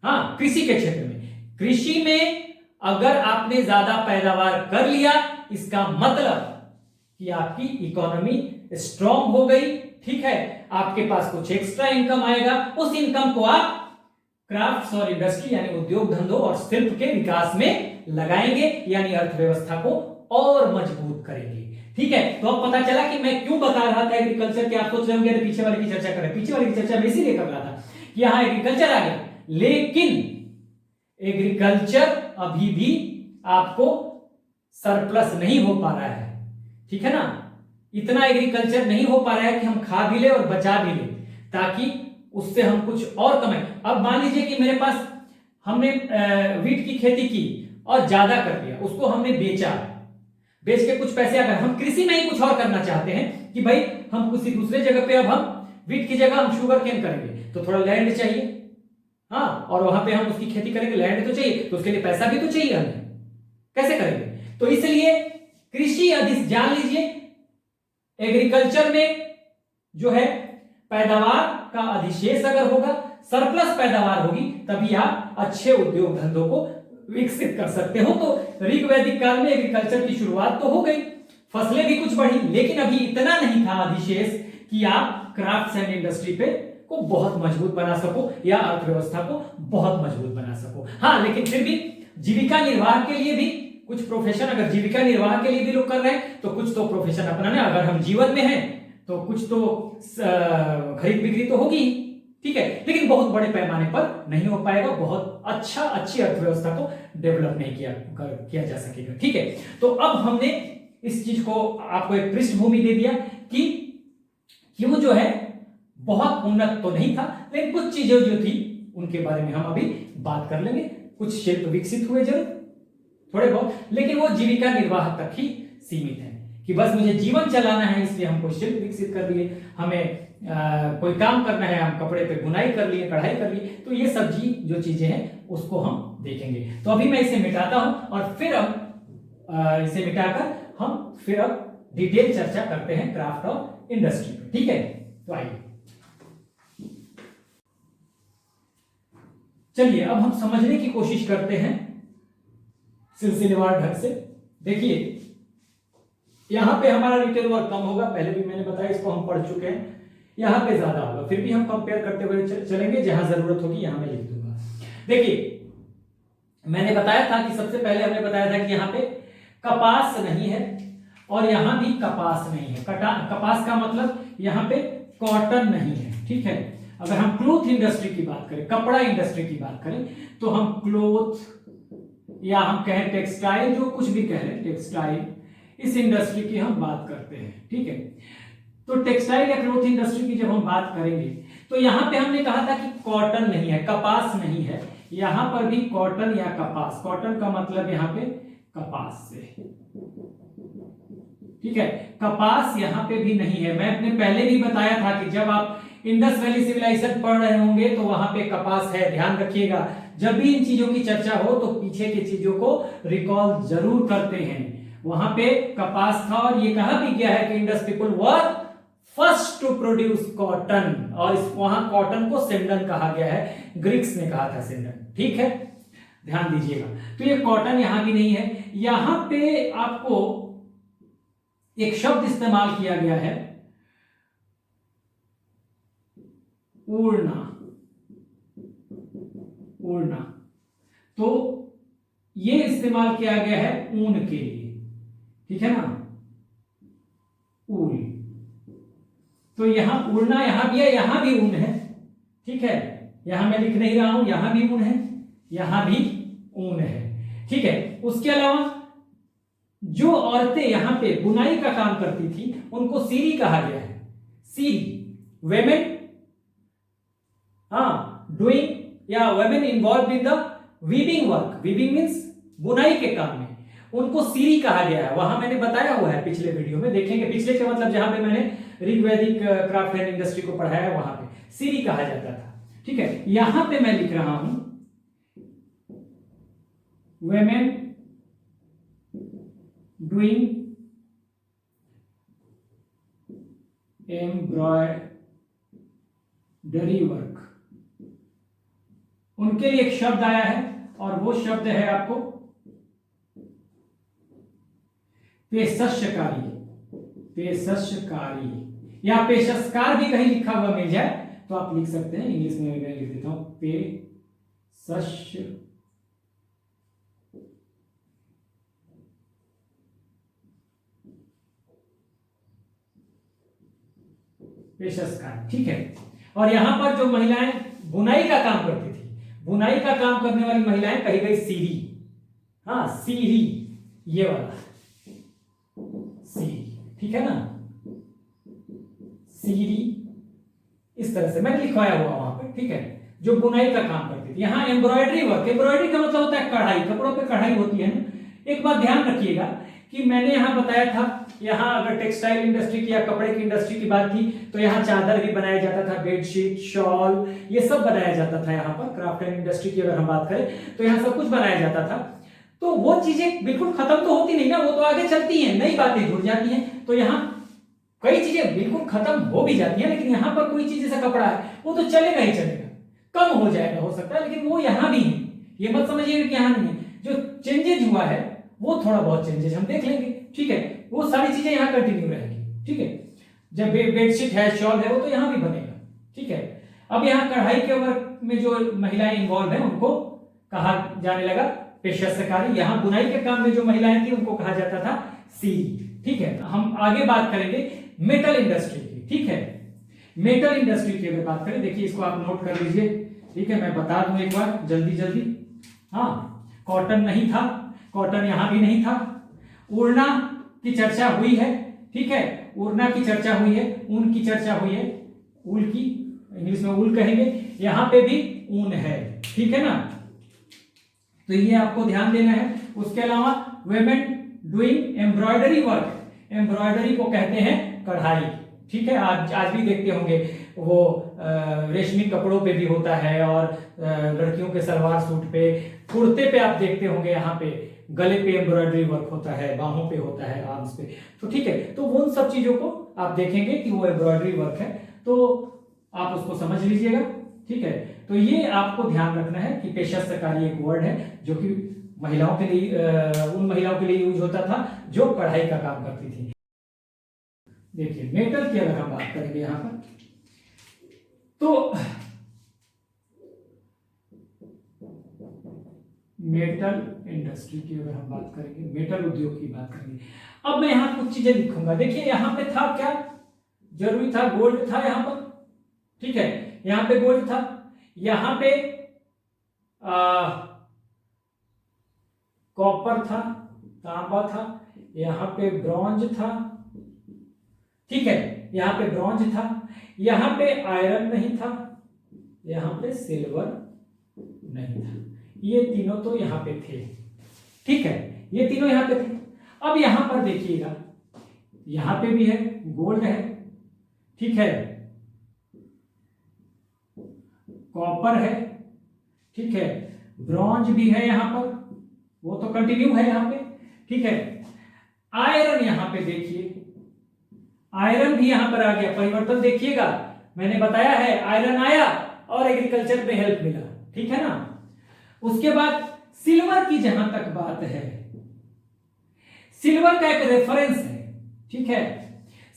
हाँ, कृषि के क्षेत्र में, कृषि में अगर आपने ज्यादा पैदावार कर लिया, इसका मतलब कि आपकी इकोनॉमी स्ट्रांग हो गई, ठीक है, आपके पास कुछ एक्स्ट्रा इनकम आएगा, उस इनकम को आप क्राफ्ट्स और इंडस्ट्री यानी उद्योग धंधों और शिल्प के विकास में लगाएंगे, यानी अर्थव्यवस्था को और मजबूत करेंगे। ठीक है, तो अब पता चला कि मैं क्यों बता रहा था एग्रीकल्चर के। आप सोच रहे होंगे पीछे वाले की चर्चा करें, पीछे वाले की चर्चा मैं इसीलिए कर रहा था कि यहां एग्रीकल्चर आ गया, लेकिन एग्रीकल्चर अभी भी आपको सरप्लस नहीं हो पा रहा है, ठीक है ना। इतना एग्रीकल्चर नहीं हो पा रहा है कि हम खा भी ले और बचा भी ले, ताकि उससे हम कुछ और कमाएं। अब मान लीजिए कि मेरे पास, हमने वीट की खेती की और ज्यादा कर दिया, उसको हमने बेचा, बेच के कुछ पैसे आ गए, हम कृषि में ही कुछ और करना चाहते हैं कि भाई हम किसी दूसरे जगह पे, अब हम वीट की जगह हम शुगर केन करेंगे, तो थोड़ा लैंड चाहिए, हाँ, और वहां पे हम उसकी खेती करेंगे, लैंड तो चाहिए, तो उसके लिए पैसा भी तो चाहिए हमें, कैसे करेंगे। तो इसलिए कृषि जान लीजिए, एग्रीकल्चर में जो है पैदावार का अधिशेष अगर होगा, सरप्लस पैदावार होगी, तभी आप अच्छे उद्योग धंधों को विकसित कर सकते हो। तो ऋग्वैदिक काल में एग्रीकल्चर की शुरुआत तो हो गई, फसलें भी कुछ बढ़ी, लेकिन अभी इतना नहीं था अधिशेष कि आप क्राफ्ट्स एंड इंडस्ट्री पे को बहुत मजबूत बना सको या अर्थव्यवस्था को बहुत मजबूत बना सको। हाँ, लेकिन फिर भी जीविका निर्वाह के लिए भी कुछ प्रोफेशन, अगर जीविका निर्वाह के लिए भी लोग कर रहे हैं, तो कुछ तो प्रोफेशन अपनाने, अगर हम जीवन में हैं तो कुछ तो खरीद बिक्री तो होगी, ठीक है, लेकिन बहुत बड़े पैमाने पर नहीं हो पाएगा, बहुत अच्छी अर्थव्यवस्था को डेवलप नहीं किया जा सकेगा। ठीक है, तो अब हमने इस चीज को आपको एक पृष्ठभूमि दे दिया कि क्यों जो है बहुत उन्नत तो नहीं था, लेकिन कुछ चीजें जो थी उनके बारे में हम अभी बात कर लेंगे। कुछ शिल्प विकसित हुए जरूर, थोड़े बहुत, लेकिन वो जीविका निर्वाह तक ही सीमित है कि बस मुझे जीवन चलाना है, इसलिए हम कोई शिल्प विकसित कर लिए, हमें कोई काम करना है, हम कपड़े पे बुनाई कर लिए, कढ़ाई कर लिए, तो ये सब जो चीजें हैं उसको हम देखेंगे। तो अभी मैं इसे मिटाता हूं और फिर अब इसे मिटाकर हम फिर अब डिटेल चर्चा करते हैं क्राफ्ट और इंडस्ट्री पे। ठीक है, तो आइए चलिए अब हम समझने की कोशिश करते हैं सिलसिलेवार ढंग से। देखिए यहां पे हमारा रिटेल वर्क कम होगा, पहले भी मैंने बताया, इसको हम पढ़ चुके हैं, यहां पे ज्यादा होगा, फिर भी हम कंपेयर करते हुए चलेंगे, जहां जरूरत होगी यहां मैं लिख दूंगा। देखिए मैंने बताया था कि सबसे पहले हमने बताया था कि यहां पे कपास नहीं है और यहां भी कपास नहीं है। कपास का मतलब यहां पे कॉटन नहीं है, ठीक है। अगर हम क्लोथ इंडस्ट्री की बात करें, कपड़ा इंडस्ट्री की बात करें, तो हम क्लोथ या हम कहें टेक्सटाइल, जो कुछ भी कह रहे हैं टेक्सटाइल, इस इंडस्ट्री की हम बात करते हैं, ठीक है। तो टेक्सटाइल या क्लोथ इंडस्ट्री की जब हम बात करेंगे, तो यहां पे हमने कहा था कि कॉटन नहीं है, कपास नहीं है, यहां पर भी कॉटन या कपास, कॉटन का मतलब यहां पे कपास से, ठीक है, कपास यहां पे भी नहीं है। मैं अपने पहले भी बताया था कि जब आप इंडस वैली सिविलाइजेशन पढ़ रहे होंगे तो वहां पे कपास है, ध्यान रखिएगा। जब भी इन चीजों की चर्चा हो तो पीछे की चीजों को रिकॉल जरूर करते हैं। वहां पे कपास था और ये कहा भी गया है कि Indus people were first to produce cotton, और वहां कॉटन को सेंडन कहा गया है, ग्रीक्स ने कहा था सेंडन, ठीक है, ध्यान दीजिएगा। तो ये कॉटन यहां भी नहीं है। यहां पे आपको एक शब्द इस्तेमाल किया गया है, ऊर्ना, ऊर्ना, तो ये इस्तेमाल किया गया है ऊन के लिए, ठीक है ना, ऊन। तो यहां ऊर्ना यहां भी है, यहां भी ऊन है, ठीक है, यहां मैं लिख नहीं रहा हूं, यहां भी ऊन है, यहां भी ऊन है, ठीक है। उसके अलावा जो औरतें यहां पे बुनाई का काम करती थी उनको सीरी कहा गया है, सीरी, वेमेन, हाँ, डूइंग या women involve in the weaving work, weaving means बुनाई के काम में, उनको सीरी कहा गया है। वहां मैंने बताया हुआ है पिछले वीडियो में, देखेंगे, पिछले के मतलब जहां पे मैंने ऋग्वैदिक क्राफ्ट एंड इंडस्ट्री को पढ़ाया वहां पे सीरी कहा जाता था, ठीक है। यहां पे मैं लिख रहा हूं वेमेन डूइंग एम्ब्रॉयडरी वर्क, उनके लिए एक शब्द आया है और वो शब्द है आपको पेशकारी। पेशकारी या पेशकार भी कहीं लिखा हुआ मिल जाए तो आप लिख सकते हैं, इंग्लिश में मैं लिख देता हूं पेशकार, ठीक है। और यहां पर जो महिलाएं बुनाई का काम करती थी, बुनाई का काम करने वाली महिलाएं कही गई सीरी, हाँ सीरी, ये वाला सीरी, ठीक है ना, सीरी, इस तरह से मैंने लिखवाया हुआ वहां पे, ठीक है, जो बुनाई का काम करती थी। यहाँ एम्ब्रॉयडरी वर्क, एम्ब्रॉयडरी का मतलब होता है कढ़ाई, कपड़ों पे कढ़ाई होती है ना। एक बात ध्यान रखिएगा कि मैंने यहाँ बताया था, यहाँ अगर टेक्सटाइल इंडस्ट्री की या कपड़े की इंडस्ट्री की बात की तो यहाँ चादर भी बनाया जाता था, बेडशीट, शॉल, ये सब बनाया जाता था। यहाँ पर क्राफ्ट एंड इंडस्ट्री की अगर हम बात करें तो यहाँ सब कुछ बनाया जाता था। तो वो चीजें बिल्कुल खत्म तो होती नहीं ना, वो तो आगे चलती हैं, नई बातें जुड़ जाती हैं। तो यहाँ कई चीजें बिल्कुल खत्म हो भी जाती हैं, लेकिन यहाँ पर कोई चीज जैसा कपड़ा है वो तो चलेगा ही चलेगा, कम हो जाएगा हो सकता है, लेकिन वो यहाँ भी है। ये मत समझिएगा कि यहाँ नहीं है। जो चेंजेज हुआ है वो थोड़ा बहुत चेंजेज हम देख लेंगे, ठीक है, वो सारी चीजें यहाँ कंटिन्यू रहेगी, ठीक है। जब बेडशीट है, शॉल है, वो तो यहाँ भी बनेगा, ठीक है। अब यहाँ कढ़ाई के वर्क में जो महिलाएं इन्वॉल्व है उनको कहा जाने लगा पेशकारी। यहाँ बुनाई के काम में जो महिलाएं थी उनको कहा जाता था सीरी, ठीक है। हम आगे बात करेंगे मेटल इंडस्ट्री की, ठीक है। मेटल इंडस्ट्री की अगर बात करें, देखिए इसको आप नोट कर लीजिए, ठीक है। मैं बता दूं एक बार जल्दी जल्दी, हाँ, कॉटन नहीं था, कॉटन यहां भी नहीं था। उड़ना की चर्चा हुई है, ठीक है, उड़ना की चर्चा हुई है, ऊन की चर्चा हुई है, ऊल की, इंग्लिश में ऊल कहेंगे, यहां पे भी ऊन है, ठीक है ना। तो ये आपको ध्यान देना है। उसके अलावा women doing embroidery work, embroidery को कहते हैं कढ़ाई, ठीक है। आज भी देखते होंगे वो रेशमी कपड़ों पे भी होता है, और लड़कियों के सलवार सूट पे, कुर्ते पे आप देखते होंगे यहाँ पे गले पे एम्ब्रॉयडरी वर्क होता है, बाहों पे होता है, आर्म्स पे, तो ठीक है। तो उन सब चीजों को आप देखेंगे कि वो एम्ब्रॉयडरी वर्क है, तो आप उसको समझ लीजिएगा, ठीक है। तो ये आपको ध्यान रखना है कि पेशकारी एक वर्ड है जो कि महिलाओं के लिए, उन महिलाओं के लिए यूज होता था जो कढ़ाई का काम करती थी। देखिए मेटल की अगर हम बात करेंगे यहाँ पर, तो मेटल इंडस्ट्री की अगर हम बात करेंगे, मेटल उद्योग की बात करेंगे। अब मैं यहाँ कुछ चीजें लिखूंगा, देखिए यहाँ पे था क्या जरूरी था, गोल्ड था यहाँ पर, ठीक है, यहाँ पे गोल्ड था, यहाँ पे कॉपर था, तांबा था, यहाँ पे ब्रॉन्ज था, ठीक है, यहाँ पे ब्रॉन्ज था, यहाँ पे आयरन नहीं था, यहाँ पे सिल्वर नहीं था, ये तीनों तो यहाँ पे थे, ठीक है, ये तीनों यहाँ पे थे। अब यहाँ पर देखिएगा, यहाँ पे भी है गोल्ड है, ठीक है, कॉपर है, ठीक है, ब्रॉन्ज भी है यहाँ पर, वो तो कंटिन्यू है यहाँ पे, ठीक है। आयरन यहाँ पे देखिए, आयरन भी यहां पर आ गया, परिवर्तन देखिएगा, मैंने बताया है आयरन आया और एग्रीकल्चर में हेल्प मिला, ठीक है ना। उसके बाद सिल्वर की जहां तक बात है, सिल्वर का एक रेफरेंस है, ठीक है,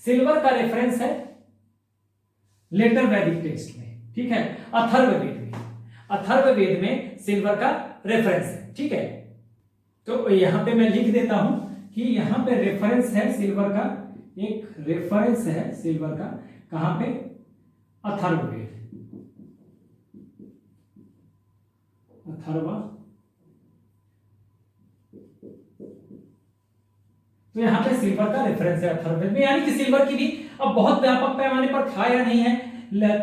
सिल्वर का रेफरेंस है लेटर वैदिक टेक्स्ट में, ठीक है, अथर्ववेद में, अथर्ववेद में सिल्वर का रेफरेंस है, ठीक है। तो यहां पे मैं लिख देता हूं कि यहां पे रेफरेंस है सिल्वर का, एक रेफरेंस है सिल्वर का, कहां पे, अथर्ववेद, अथर्वा। तो यहां पे सिल्वर का रेफरेंस है अथर्ववेद में, यानी कि सिल्वर की भी अब बहुत व्यापक पैमाने पर था या नहीं है,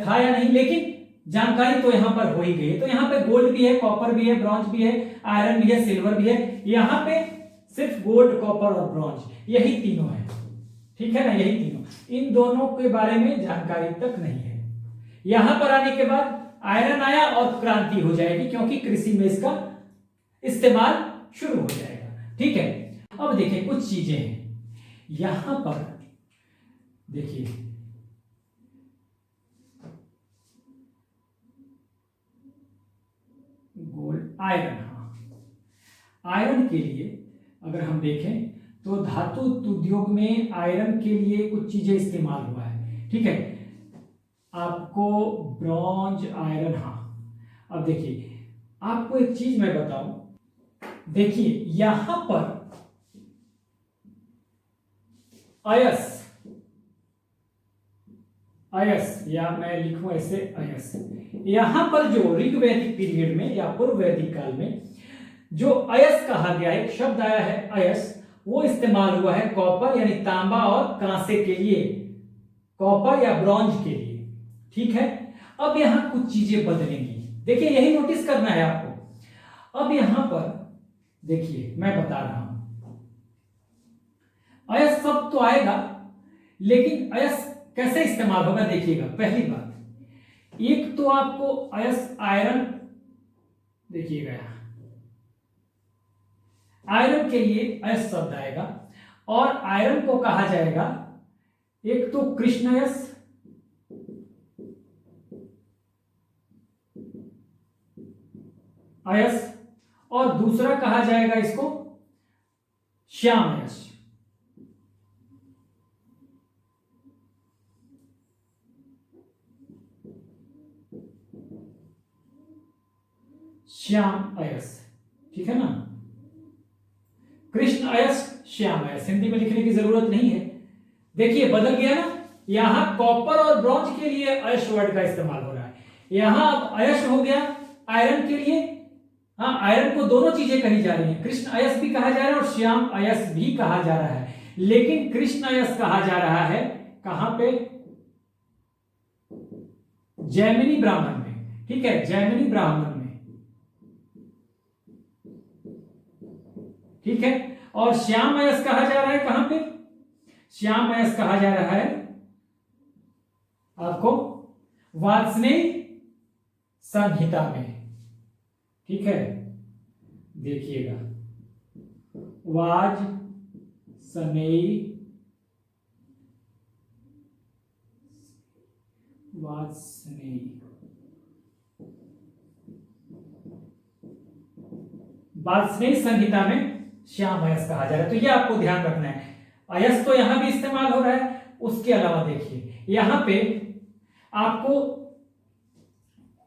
था या नहीं, लेकिन जानकारी तो यहां पर हो ही गई। तो यहां पे गोल्ड भी है, कॉपर भी है, ब्रॉन्ज भी है, आयरन भी है, सिल्वर भी है, यहां पे सिर्फ गोल्ड, कॉपर और ब्रॉन्ज यही तीनों है, ठीक है ना, यही तीनों, इन दोनों के बारे में जानकारी तक नहीं है। यहां पर आने के बाद आयरन आया और क्रांति हो जाएगी, क्योंकि कृषि में इसका इस्तेमाल शुरू हो जाएगा, ठीक है। अब देखिए कुछ चीजें हैं यहां पर, देखिए आयरन, हाँ आयरन के लिए अगर हम देखें तो धातु उद्योग में आयरन के लिए कुछ चीजें इस्तेमाल हुआ है, ठीक है। आपको ब्रॉन्ज आयरन, हाँ अब देखिए आपको एक चीज मैं बताऊं, देखिए यहां पर अयस, अयस या मैं लिखूं ऐसे अयस, यहां पर जो ऋग्वैदिक पीरियड में या पूर्व वैदिक काल में जो अयस कहा गया, एक शब्द आया है अयस, वो इस्तेमाल हुआ है कॉपर यानी तांबा और कांसे के लिए, कॉपर या ब्रॉन्ज के लिए, ठीक है। अब यहां कुछ चीजें बदलेंगी, देखिए यही नोटिस करना है आपको। अब यहां पर देखिए मैं बता रहा हूं, अयस शब्द तो आएगा लेकिन अयस कैसे इस्तेमाल होगा देखिएगा। पहली बात, एक तो आपको अयस आयरन, देखिएगा यहां आयरन के लिए अयस शब्द आएगा और आयरन को कहा जाएगा एक तो कृष्णयस, अयस, और दूसरा कहा जाएगा इसको श्यामयस, श्याम अयस, ठीक है ना। कृष्ण अयस, श्याम अयस, हिंदी में लिखने की जरूरत नहीं है। देखिए बदल गया ना, यहां कॉपर और ब्रॉन्ज के लिए अयश वर्ड का इस्तेमाल हो रहा है, यहां अब अयश हो गया आयरन के लिए। हाँ आयरन को दोनों चीजें कही जा रही हैं, कृष्ण अयस भी कहा जा रहा है और श्याम अयस भी कहा जा रहा है, लेकिन कृष्ण अयस कहा जा रहा है कहां पे, जैमिनी ब्राह्मण में, ठीक है, जैमिनी ब्राह्मण में, ठीक है। और श्याम अयस कहा जा रहा है कहां पे, श्याम अयस कहा जा रहा है आपको वार्ष्णेय संहिता में, ठीक है। देखिएगा वार्ष्णेय, वार्ष्णेय, वार्ष्णेय संहिता में श्याम अयस कहा जा रहा है। तो ये आपको ध्यान रखना है, अयस तो यहां भी इस्तेमाल हो रहा है, उसके अलावा देखिए यहां पे आपको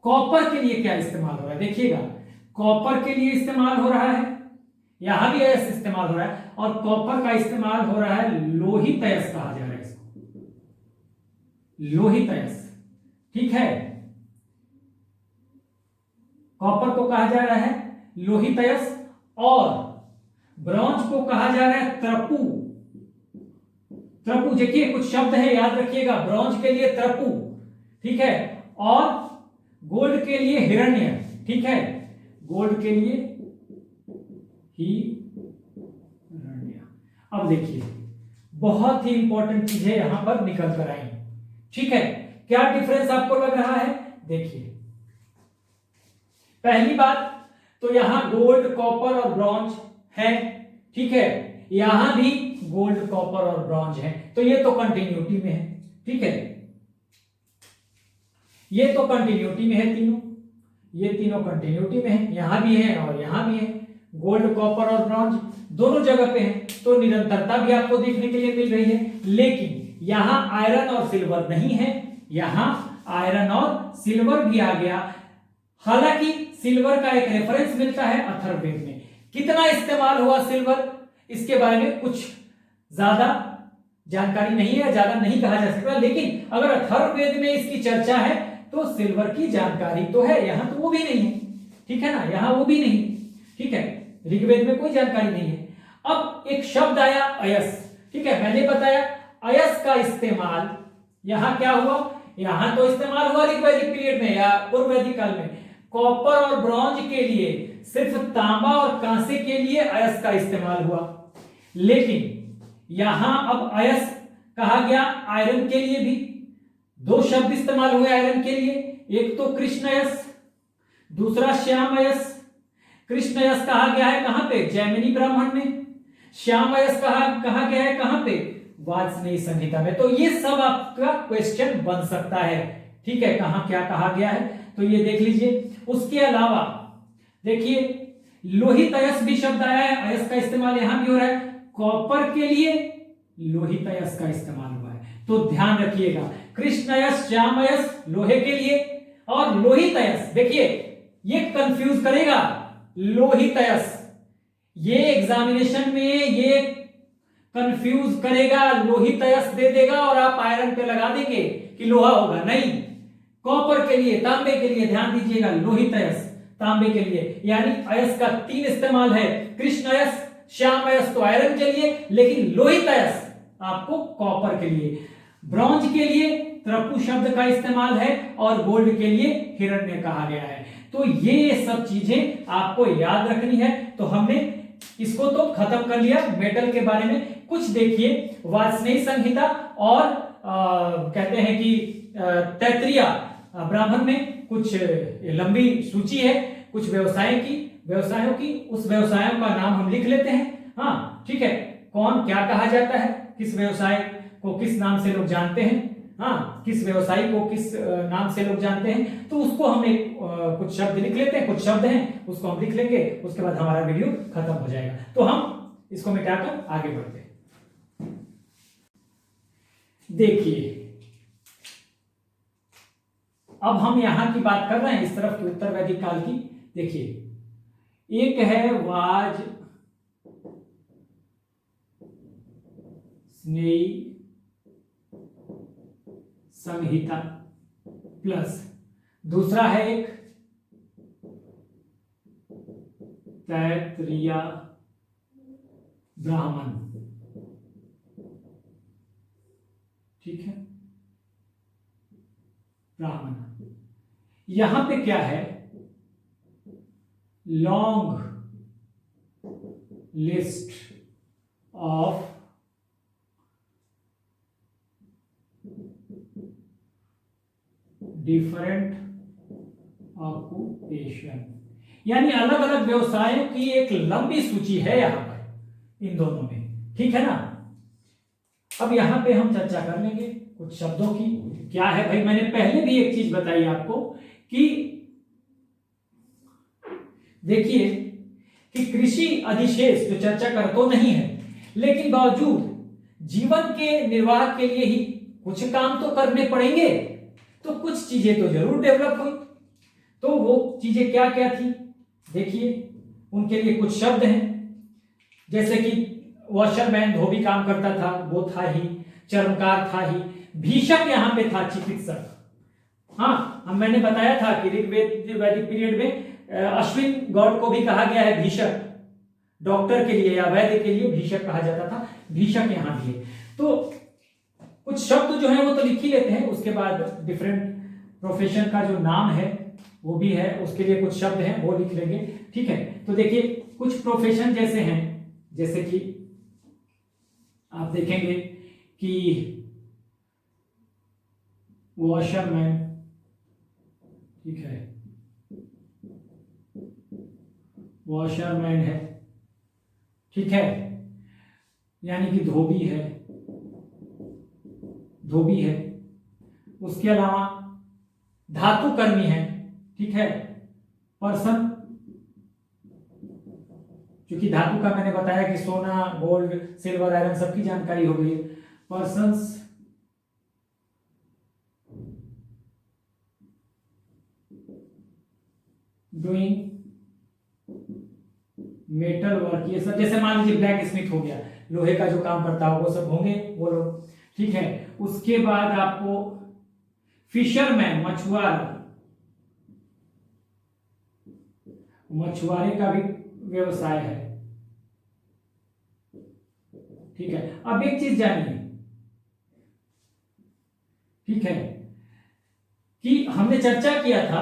कॉपर के लिए क्या इस्तेमाल हो रहा है, देखिएगा कॉपर के लिए इस्तेमाल हो रहा है, यहां भी अयस इस्तेमाल हो रहा है, और कॉपर का इस्तेमाल हो रहा है लोहित अयस कहा जा रहा है इसको, लोहित अयस, ठीक है। कॉपर को कहा जा रहा है लोहित अयस और ब्रॉन्ज को कहा जा रहा है त्रपु, त्रपु, देखिए कुछ शब्द है याद रखिएगा, ब्रॉन्ज के लिए त्रपु, ठीक है, और गोल्ड के लिए हिरण्य, ठीक है, गोल्ड के लिए हिरण्य। अब देखिए बहुत ही इंपॉर्टेंट चीज है यहां पर निकल कर आई, ठीक है। क्या डिफरेंस आपको लग रहा है, देखिए पहली बात तो यहां गोल्ड, कॉपर और ब्रॉन्ज है, ठीक है, यहां भी गोल्ड, कॉपर और ब्रॉन्ज है, तो ये तो कंटिन्यूटी में है, ठीक है, ये तो कंटिन्यूटी में है तीनों, ये तीनों कंटिन्यूटी में है, यहां भी है और यहां भी है, गोल्ड, कॉपर और ब्रॉन्ज दोनों जगह पे है, तो निरंतरता भी आपको देखने के लिए मिल रही है। लेकिन यहां आयरन और सिल्वर नहीं है, यहां आयरन और सिल्वर भी आ गया, हालांकि सिल्वर का एक रेफरेंस मिलता है अथर्ववेद में, कितना इस्तेमाल हुआ सिल्वर इसके बारे में कुछ ज्यादा जानकारी नहीं है, ज्यादा नहीं कहा जा सकता, लेकिन अगर अथर्ववेद में इसकी चर्चा है तो सिल्वर की जानकारी तो है, यहां तो वो भी नहीं है, ठीक है ना, यहां वो भी नहीं, ठीक है, ऋग्वेद में कोई जानकारी नहीं है। अब एक शब्द आया अयस, ठीक है, मैंने बताया अयस का इस्तेमाल यहां क्या हुआ, यहां तो इस्तेमाल हुआ ऋग्वैदिक पीरियड में या पूर्व वैदिक काल में, कॉपर और ब्रॉन्ज के लिए, सिर्फ तांबा और कांसे के लिए अयस का इस्तेमाल हुआ, लेकिन यहां अब अयस कहा गया आयरन के लिए भी, दो शब्द इस्तेमाल हुए आयरन के लिए, एक तो कृष्णयस, दूसरा श्यामयस। कृष्णयस कहा गया है कहां पे, जैमिनी ब्राह्मण में, श्यामयस कहा गया है कहां पे, वार्ष्णेय संहिता में। तो ये सब आपका क्वेश्चन बन सकता है, ठीक है, कहां क्या कहा गया है तो ये देख लीजिए। उसके अलावा देखिए लोहित अयस भी शब्द आया है, अयस का इस्तेमाल यहां भी हो रहा है, कॉपर के लिए लोहित अयस का इस्तेमाल हुआ है। तो ध्यान रखिएगा, कृष्ण अयस, श्याम अयस लोहे के लिए, और लोहित अयस देखिए ये कंफ्यूज करेगा। लोहित अयस ये एग्जामिनेशन में ये कंफ्यूज करेगा, लोहित अयस दे देगा और आप आयरन पे लगा देंगे कि लोहा होगा, नहीं। कॉपर के लिए, तांबे के लिए, ध्यान दीजिएगा, लोहित अयस तांबे के लिए, यानी अयस का 3 इस्तेमाल है, कृष्ण अयस, श्याम अयस तो आयरन के लिए, लेकिन लोहित अयस आपको कॉपर के लिए। ब्रॉन्ज के लिए त्रपु शब्द का इस्तेमाल है और गोल्ड के लिए हिरण्य कहा गया है। तो ये सब चीजें आपको याद रखनी है। तो हमने इसको तो खत्म कर लिया मेटल के बारे में। कुछ देखिए, वार्ष्णेय संहिता और कहते हैं कि तैत्तिरीय ब्राह्मण में कुछ लंबी सूची है कुछ व्यवसायों की, उस व्यवसायों का नाम हम लिख लेते हैं। हाँ ठीक है, कौन क्या कहा जाता है, किस व्यवसाय को किस नाम से लोग जानते हैं, हाँ किस व्यवसायी को किस नाम से लोग जानते हैं, तो उसको हम एक कुछ शब्द लिख लेते हैं, कुछ शब्द हैं उसको हम लिख लेंगे, उसके बाद हमारा वीडियो खत्म हो जाएगा। तो हम इसको मिटाकर आगे बढ़ते हैं। देखिए अब हम यहां की बात कर रहे हैं इस तरफ की उत्तर वैदिक काल की। देखिए एक है वाज स्नेही संहिता प्लस दूसरा है एक तैत्तिरीय ब्राह्मण, ठीक है, ब्राह्मण। यहां पे क्या है, long list of different occupation, यानी अलग अलग व्यवसायों की एक लंबी सूची है यहां पर इन दोनों में, ठीक है ना। अब यहां पे हम चर्चा कर लेंगे कुछ शब्दों की। क्या है भाई, मैंने पहले भी एक चीज बताई आपको कि देखिए कि कृषि अधिशेष जो चर्चा कर तो नहीं है, लेकिन बावजूद जीवन के निर्वाह के लिए ही कुछ काम तो करने पड़ेंगे, तो कुछ चीजें तो जरूर डेवलप हुई। तो वो चीजें क्या क्या थी, देखिए उनके लिए कुछ शब्द हैं, जैसे कि वॉशरमैन धोबी काम करता था, वो था ही, चर्मकार था ही, भीषक यहां पे था चिकित्सक। हाँ हम मैंने बताया था कि ऋग्वेद वैदिक पीरियड में अश्विन गॉड को भी कहा गया है भीषक, डॉक्टर के लिए या वैद्य के लिए भीषक कहा जाता था, भीषक यहां भी है। तो कुछ शब्द जो है वो तो लिख ही लेते हैं, उसके बाद डिफरेंट प्रोफेशन का जो नाम है वो भी है, उसके लिए कुछ शब्द हैं वो लिख लेंगे, ठीक है। तो देखिए कुछ प्रोफेशन जैसे हैं, जैसे कि आप देखेंगे कि वॉशरमैन, ठीक है, वॉशरमैन है, ठीक है, यानी कि धोबी है, धोबी है। उसके अलावा धातु कर्मी है, ठीक है, पर्सन, क्योंकि धातु का मैंने बताया कि सोना, गोल्ड, सिल्वर, आयरन सबकी जानकारी हो गई। पर्सन्स डूइंग मेटल वर्क, ये सब, जैसे मान लीजिए ब्लैक स्मिथ हो गया, लोहे का जो काम करता हो वो सब होंगे वो लोग, ठीक है। उसके बाद आपको फिशरमैन, मछुआरे का भी व्यवसाय है, ठीक है। अब एक चीज जानिए, ठीक है, कि हमने चर्चा किया था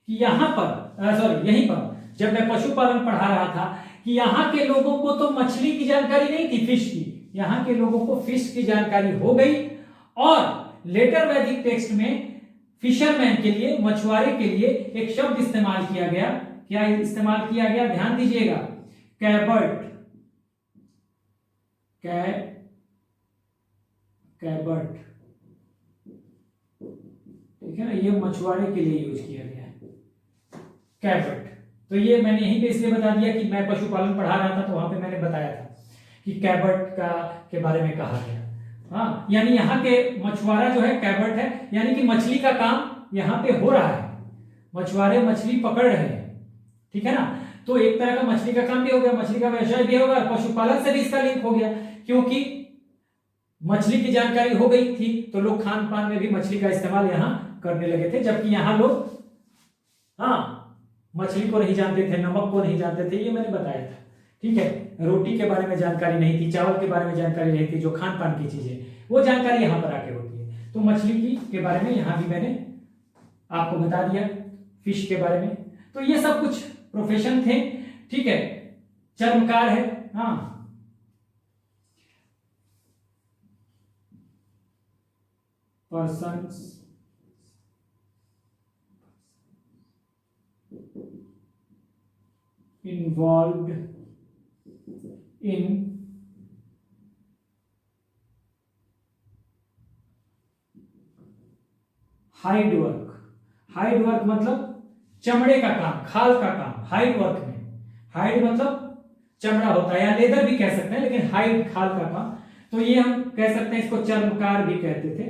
कि यहां पर सॉरी यहीं पर जब मैं पशुपालन पढ़ा रहा था कि यहां के लोगों को तो मछली की जानकारी नहीं थी, फिश की, यहां के लोगों को फिश की जानकारी हो गई, और लेटर वैदिक टेक्स्ट में फिशरमैन के लिए, मछुआरे के लिए एक शब्द इस्तेमाल किया गया। क्या इस्तेमाल किया गया, ध्यान दीजिएगा, कैबर्ट, कैबर्ट, ठीक है ना, ये मछुआरे के लिए यूज किया गया है, कैबर्ट, तो ये मैंने यहीं पे इसलिए बता दिया कि मैं पशुपालन पढ़ा रहा था, तो वहां पे मैंने बताया था कि कैबर्ट का के बारे में कहा गया। हाँ, यानी यहाँ के मछुआरा जो है कैबर्ट है, यानी कि मछली का काम यहाँ पे हो रहा है, मछुआरे मछली पकड़ रहे हैं, ठीक है ना। तो एक तरह का मछली का काम भी हो गया, मछली का व्यवसाय भी होगा, पशुपालन से भी इसका लिंक हो गया, क्योंकि मछली की जानकारी हो गई थी तो लोग खान पान में भी मछली का इस्तेमाल यहाँ करने लगे थे, जबकि यहाँ लोग हाँ मछली को नहीं जानते थे, नमक को नहीं जानते थे, ये मैंने बताया था, ठीक है। रोटी के बारे में जानकारी नहीं थी, चावल के बारे में जानकारी नहीं थी, जो खान पान की चीजें वो जानकारी यहाँ पर आके होती है। तो मछली की के बारे में यहाँ भी मैंने आपको बता दिया, फिश के बारे में। तो ये सब कुछ प्रोफेशन थे, ठीक है। चर्मकार है, हाँ, persons involved in hide work. Hide work मतलब चमड़े का काम, खाल का काम। हाइड वर्क में हाइड मतलब चमड़ा होता है, या लेदर भी कह सकते हैं, लेकिन हाइड खाल का काम। तो ये हम कह सकते हैं, इसको चर्मकार भी कहते थे,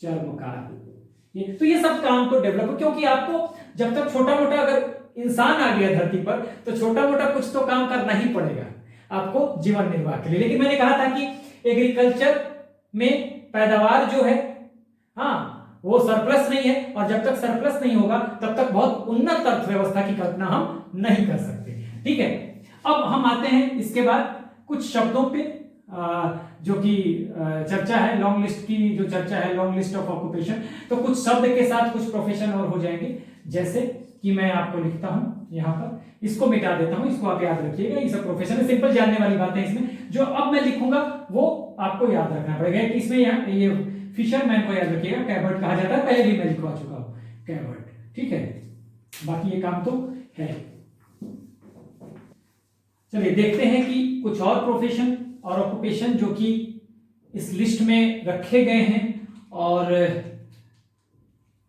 चर्मकार। तो ये सब काम तो डेवलप, क्योंकि आपको जब तक छोटा मोटा अगर इंसान आ गया धरती पर तो छोटा मोटा कुछ तो काम करना ही पड़ेगा आपको जीवन निर्वाह के लिए। लेकिन मैंने कहा था कि एग्रीकल्चर में पैदावार जो है, हाँ, वो सरप्लस नहीं है, और जब तक सरप्लस नहीं होगा तब तक बहुत उन्नत अर्थव्यवस्था की कल्पना हम नहीं कर सकते, ठीक है। अब हम आते हैं इसके बाद कुछ शब्दों पे, जो कि चर्चा है, लॉन्ग लिस्ट की जो चर्चा है, लॉन्ग लिस्ट ऑफ ऑक्यूपेशन। तो कुछ शब्द के साथ कुछ प्रोफेशन और हो जाएंगे, जैसे कि मैं आपको लिखता हूं यहाँ पर, इसको मिटा देता हूं, इसको आप याद रखिएगा। ये सब प्रोफेशन है, सिंपल जानने वाली बातें इसमें। जो अब मैं लिखूंगा वो आपको याद रखना पड़ेगा कि इसमें यहाँ ये फिशरमैन को याद रखिएगा, कैबर्ट कहा जाता है, पहले भी मैं लिखवा चुका हूं, कैबर्ट, ठीक है। बाकी ये काम तो है। चलिए देखते हैं कि कुछ और प्रोफेशन और ऑक्यूपेशन जो कि इस लिस्ट में रखे गए हैं। और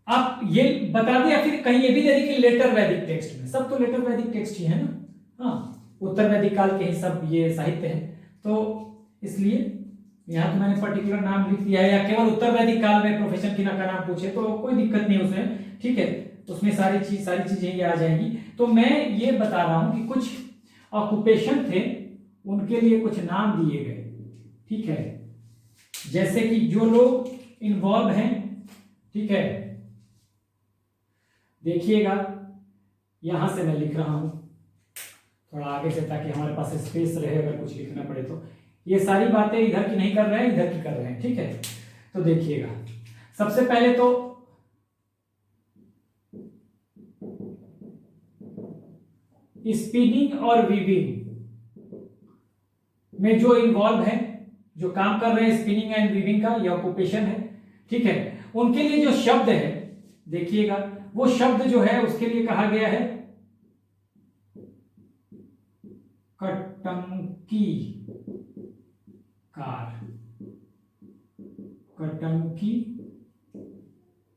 आप ये बता दें, या फिर कहीं ये भी दे दी कि लेटर वैदिक टेक्स्ट में, सब तो लेटर वैदिक टेक्स्ट ही है ना, हाँ, उत्तर वैदिक काल के ही सब ये साहित्य है, तो इसलिए यहाँ तो मैंने पर्टिकुलर नाम लिख दिया है। या केवल उत्तर वैदिक काल में प्रोफेशन की का नाम पूछे तो कोई दिक्कत नहीं उसमें, ठीक है, उसमें सारी चीजें ये आ जाएंगी। तो मैं ये बता रहा हूं कि कुछ ऑक्यूपेशन थे, उनके लिए कुछ नाम दिए गए, ठीक है। जैसे कि जो लोग इन्वॉल्व हैं, ठीक है, देखिएगा यहां से मैं लिख रहा हूं थोड़ा आगे से, ताकि हमारे पास स्पेस रहे अगर कुछ लिखना पड़े तो। ये सारी बातें इधर की नहीं कर रहे हैं, इधर की कर रहे हैं, ठीक है। तो देखिएगा, सबसे पहले तो स्पिनिंग और वीविंग में जो इन्वॉल्व है, जो काम कर रहे हैं स्पिनिंग एंड वीविंग का, ये ऑक्यूपेशन है, ठीक है। उनके लिए जो शब्द है, देखिएगा, वो शब्द जो है उसके लिए कहा गया है कटंकी कार, कटंकी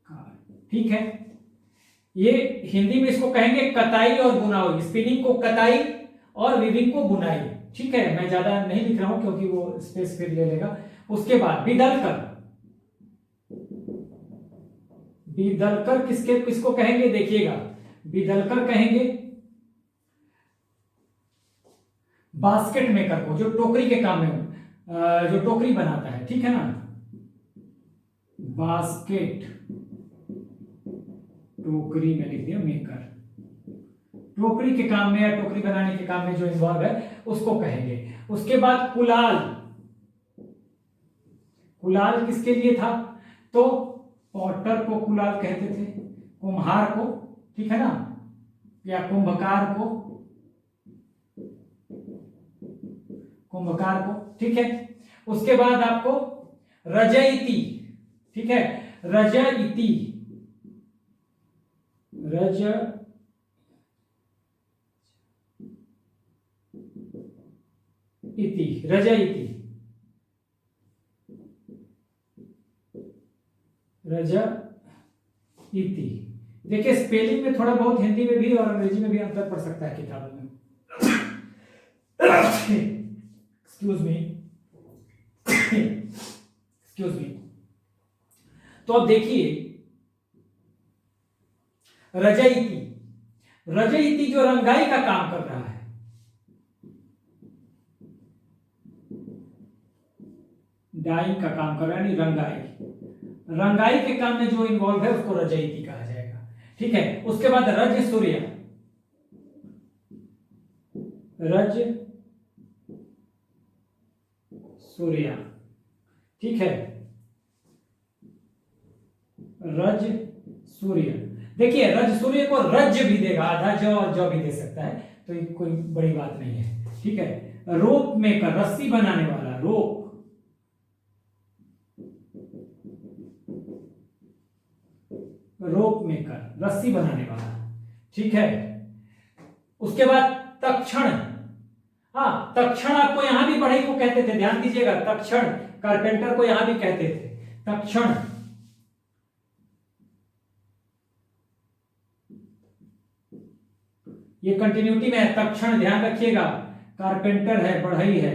कार, ठीक है। ये हिंदी में इसको कहेंगे कताई और बुनाई, स्पिनिंग को कताई और वीविंग को बुनाई, ठीक है। मैं ज्यादा नहीं लिख रहा हूं क्योंकि वो स्पेस फिर ले लेगा। उसके बाद बिदलकर, बिदलकर किसको कहेंगे, देखिएगा, बिदलकर कहेंगे बास्केट मेकर को, जो टोकरी के काम में जो टोकरी बनाता है, ठीक है ना, बास्केट, टोकरी में लिख दिया मेकर, टोकरी के काम में या टोकरी बनाने के काम में जो इन्वॉल्व है उसको कहेंगे। उसके बाद कुलाल, कुलाल किसके लिए था, तो पॉटर को कुलाल कहते थे, कुम्हार को, ठीक है ना, या कुंभकार को, कुंभकार को, ठीक है। उसके बाद आपको रजयिती, ठीक है, रजयिती, रजयिती, रजयिती, देखिए स्पेलिंग में थोड़ा बहुत हिंदी में भी और अंग्रेजी में भी अंतर पड़ सकता है किताबों में। Excuse me, excuse me. तो अब देखिए रजयिती, रजयिती जो रंगाई का काम कर रहा है, डाइंग का काम कर रहा है, यानी रंगाई, रंगाई के काम में जो इन्वॉल्व है उसको रजयिती कहा जाएगा। ठीक है, उसके बाद रज सूर्य, रज सूर्य, ठीक है, रज सूर्य। देखिए रज सूर्य को रज भी देगा, आधा ज और ज भी दे सकता है, तो ये कोई बड़ी बात नहीं है। ठीक है, रोप मेकर, रस्सी बनाने वाला, रोप, रोप मेकर, रस्सी बनाने वाला। ठीक है, उसके बाद तक्षण, हाँ तक्षण आपको यहां भी बढ़ई को कहते थे, ध्यान दीजिएगा, तक्षण, कारपेंटर को यहां भी कहते थे तक्षण। ये कंटिन्यूटी में है, तक्षण ध्यान रखिएगा, कारपेंटर है, बढ़ई है।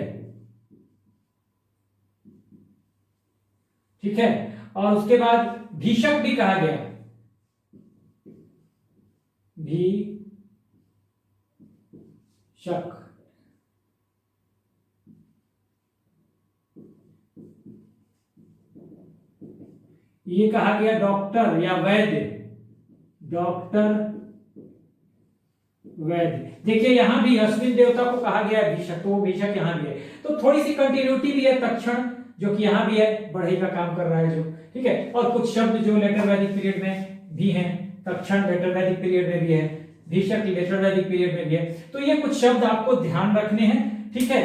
ठीक है, और उसके बाद भीषक भी कहा गया, भीषक, ये कहा गया डॉक्टर या वैद्य, डॉक्टर वैद्य। देखिए यहां भी अश्विन देवता को कहा गया है भीषक, तो वो भीषक यहां भी है, तो थोड़ी सी कंटिन्यूटी भी है। तक्षण जो कि यहां भी है, बढ़ई का काम कर रहा है जो, ठीक है। और कुछ शब्द जो लेटर वैदिक पीरियड में भी हैं, तक्षण लेटर वैदिक पीरियड में भी है, भीषक लेटर वैदिक पीरियड में भी है। तो ये कुछ शब्द आपको ध्यान रखने हैं। ठीक है,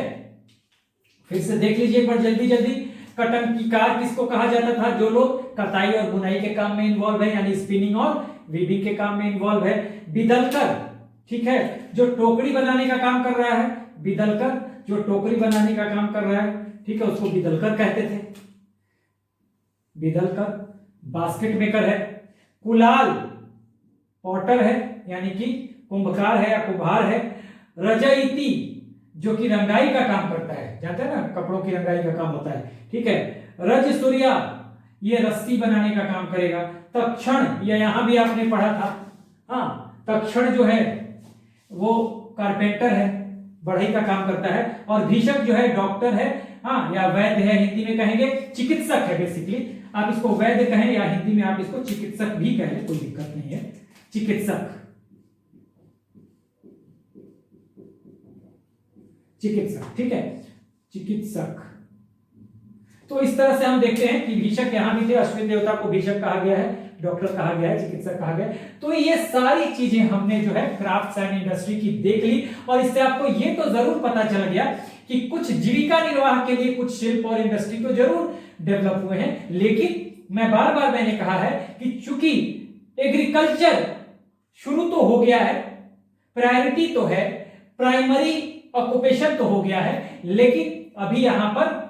फिर से देख लीजिए एक बार जल्दी जल्दी। कटंकीकार किसको कहा जाता था? जो लोग कताई और बुनाई के काम में इन्वॉल्व है, यानी स्पिनिंग और वीविंग के काम में इन्वॉल्व है। बिदलकर, ठीक है, जो टोकरी बनाने का काम कर रहा है, बिदलकर जो टोकरी बनाने का काम कर रहा है, ठीक है, उसको बिदलकर कहते थे, बिदलकर। बास्केट मेकर है। कुलाल पॉटर है, यानी कि कुंभकार है या कुम्हार है। रजयिती जो कि रंगाई का काम करता है, जानते हैं ना, कपड़ों की रंगाई का काम होता है, ठीक है। रज सूर्या ये रस्सी बनाने का काम करेगा। तक्षण ये यहां भी आपने पढ़ा था, हाँ, तक्षण जो है वो कारपेंटर है, बढ़ई का काम करता है। और भीषक जो है डॉक्टर है, हाँ, या वैद्य है, हिंदी में कहेंगे चिकित्सक है। बेसिकली आप इसको वैद्य कहें या हिंदी में आप इसको चिकित्सक भी कहें, कोई दिक्कत नहीं है, चिकित्सक, चिकित्सक, ठीक है, चिकित्सक। तो इस तरह से हम देखते हैं कि भीषक यहां भी थे, अश्विन देवता को भीषक कहा गया है, डॉक्टर कहा गया है, चिकित्सक कहा गया है। तो ये सारी चीजें हमने जो है क्राफ्ट्स एंड इंडस्ट्री की देख ली, और इससे आपको ये तो जरूर पता चल गया कि कुछ जीविका निर्वाह के लिए कुछ शिल्प और इंडस्ट्री तो जरूर डेवलप हुए हैं। लेकिन मैं बार बार मैंने कहा है कि चूंकि एग्रीकल्चर शुरू तो हो गया है, प्रायोरिटी तो है, प्राइमरी ऑक्यूपेशन तो हो गया है, लेकिन अभी यहां पर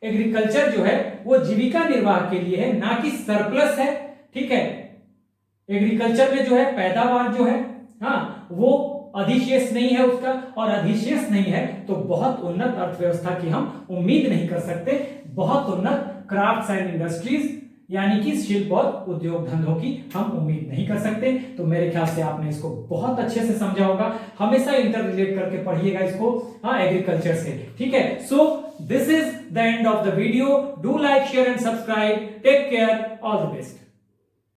एग्रीकल्चर जो है वो जीविका निर्वाह के लिए है, ना कि सरप्लस है। ठीक है, एग्रीकल्चर में जो है पैदावार जो है, हाँ, वो अधिशेष नहीं है उसका, और अधिशेष नहीं है तो बहुत उन्नत अर्थव्यवस्था की हम उम्मीद नहीं कर सकते, बहुत उन्नत क्राफ्ट्स एंड इंडस्ट्रीज यानी कि शिल्प और उद्योग धंधों की हम उम्मीद नहीं कर सकते। तो मेरे ख्याल से आपने इसको बहुत अच्छे से समझा होगा। हमेशा इंटर रिलेट करके पढ़िएगा इसको, हाँ, एग्रीकल्चर से, ठीक है। So this is the end of the video. Do like, share and subscribe. Take care, all the best.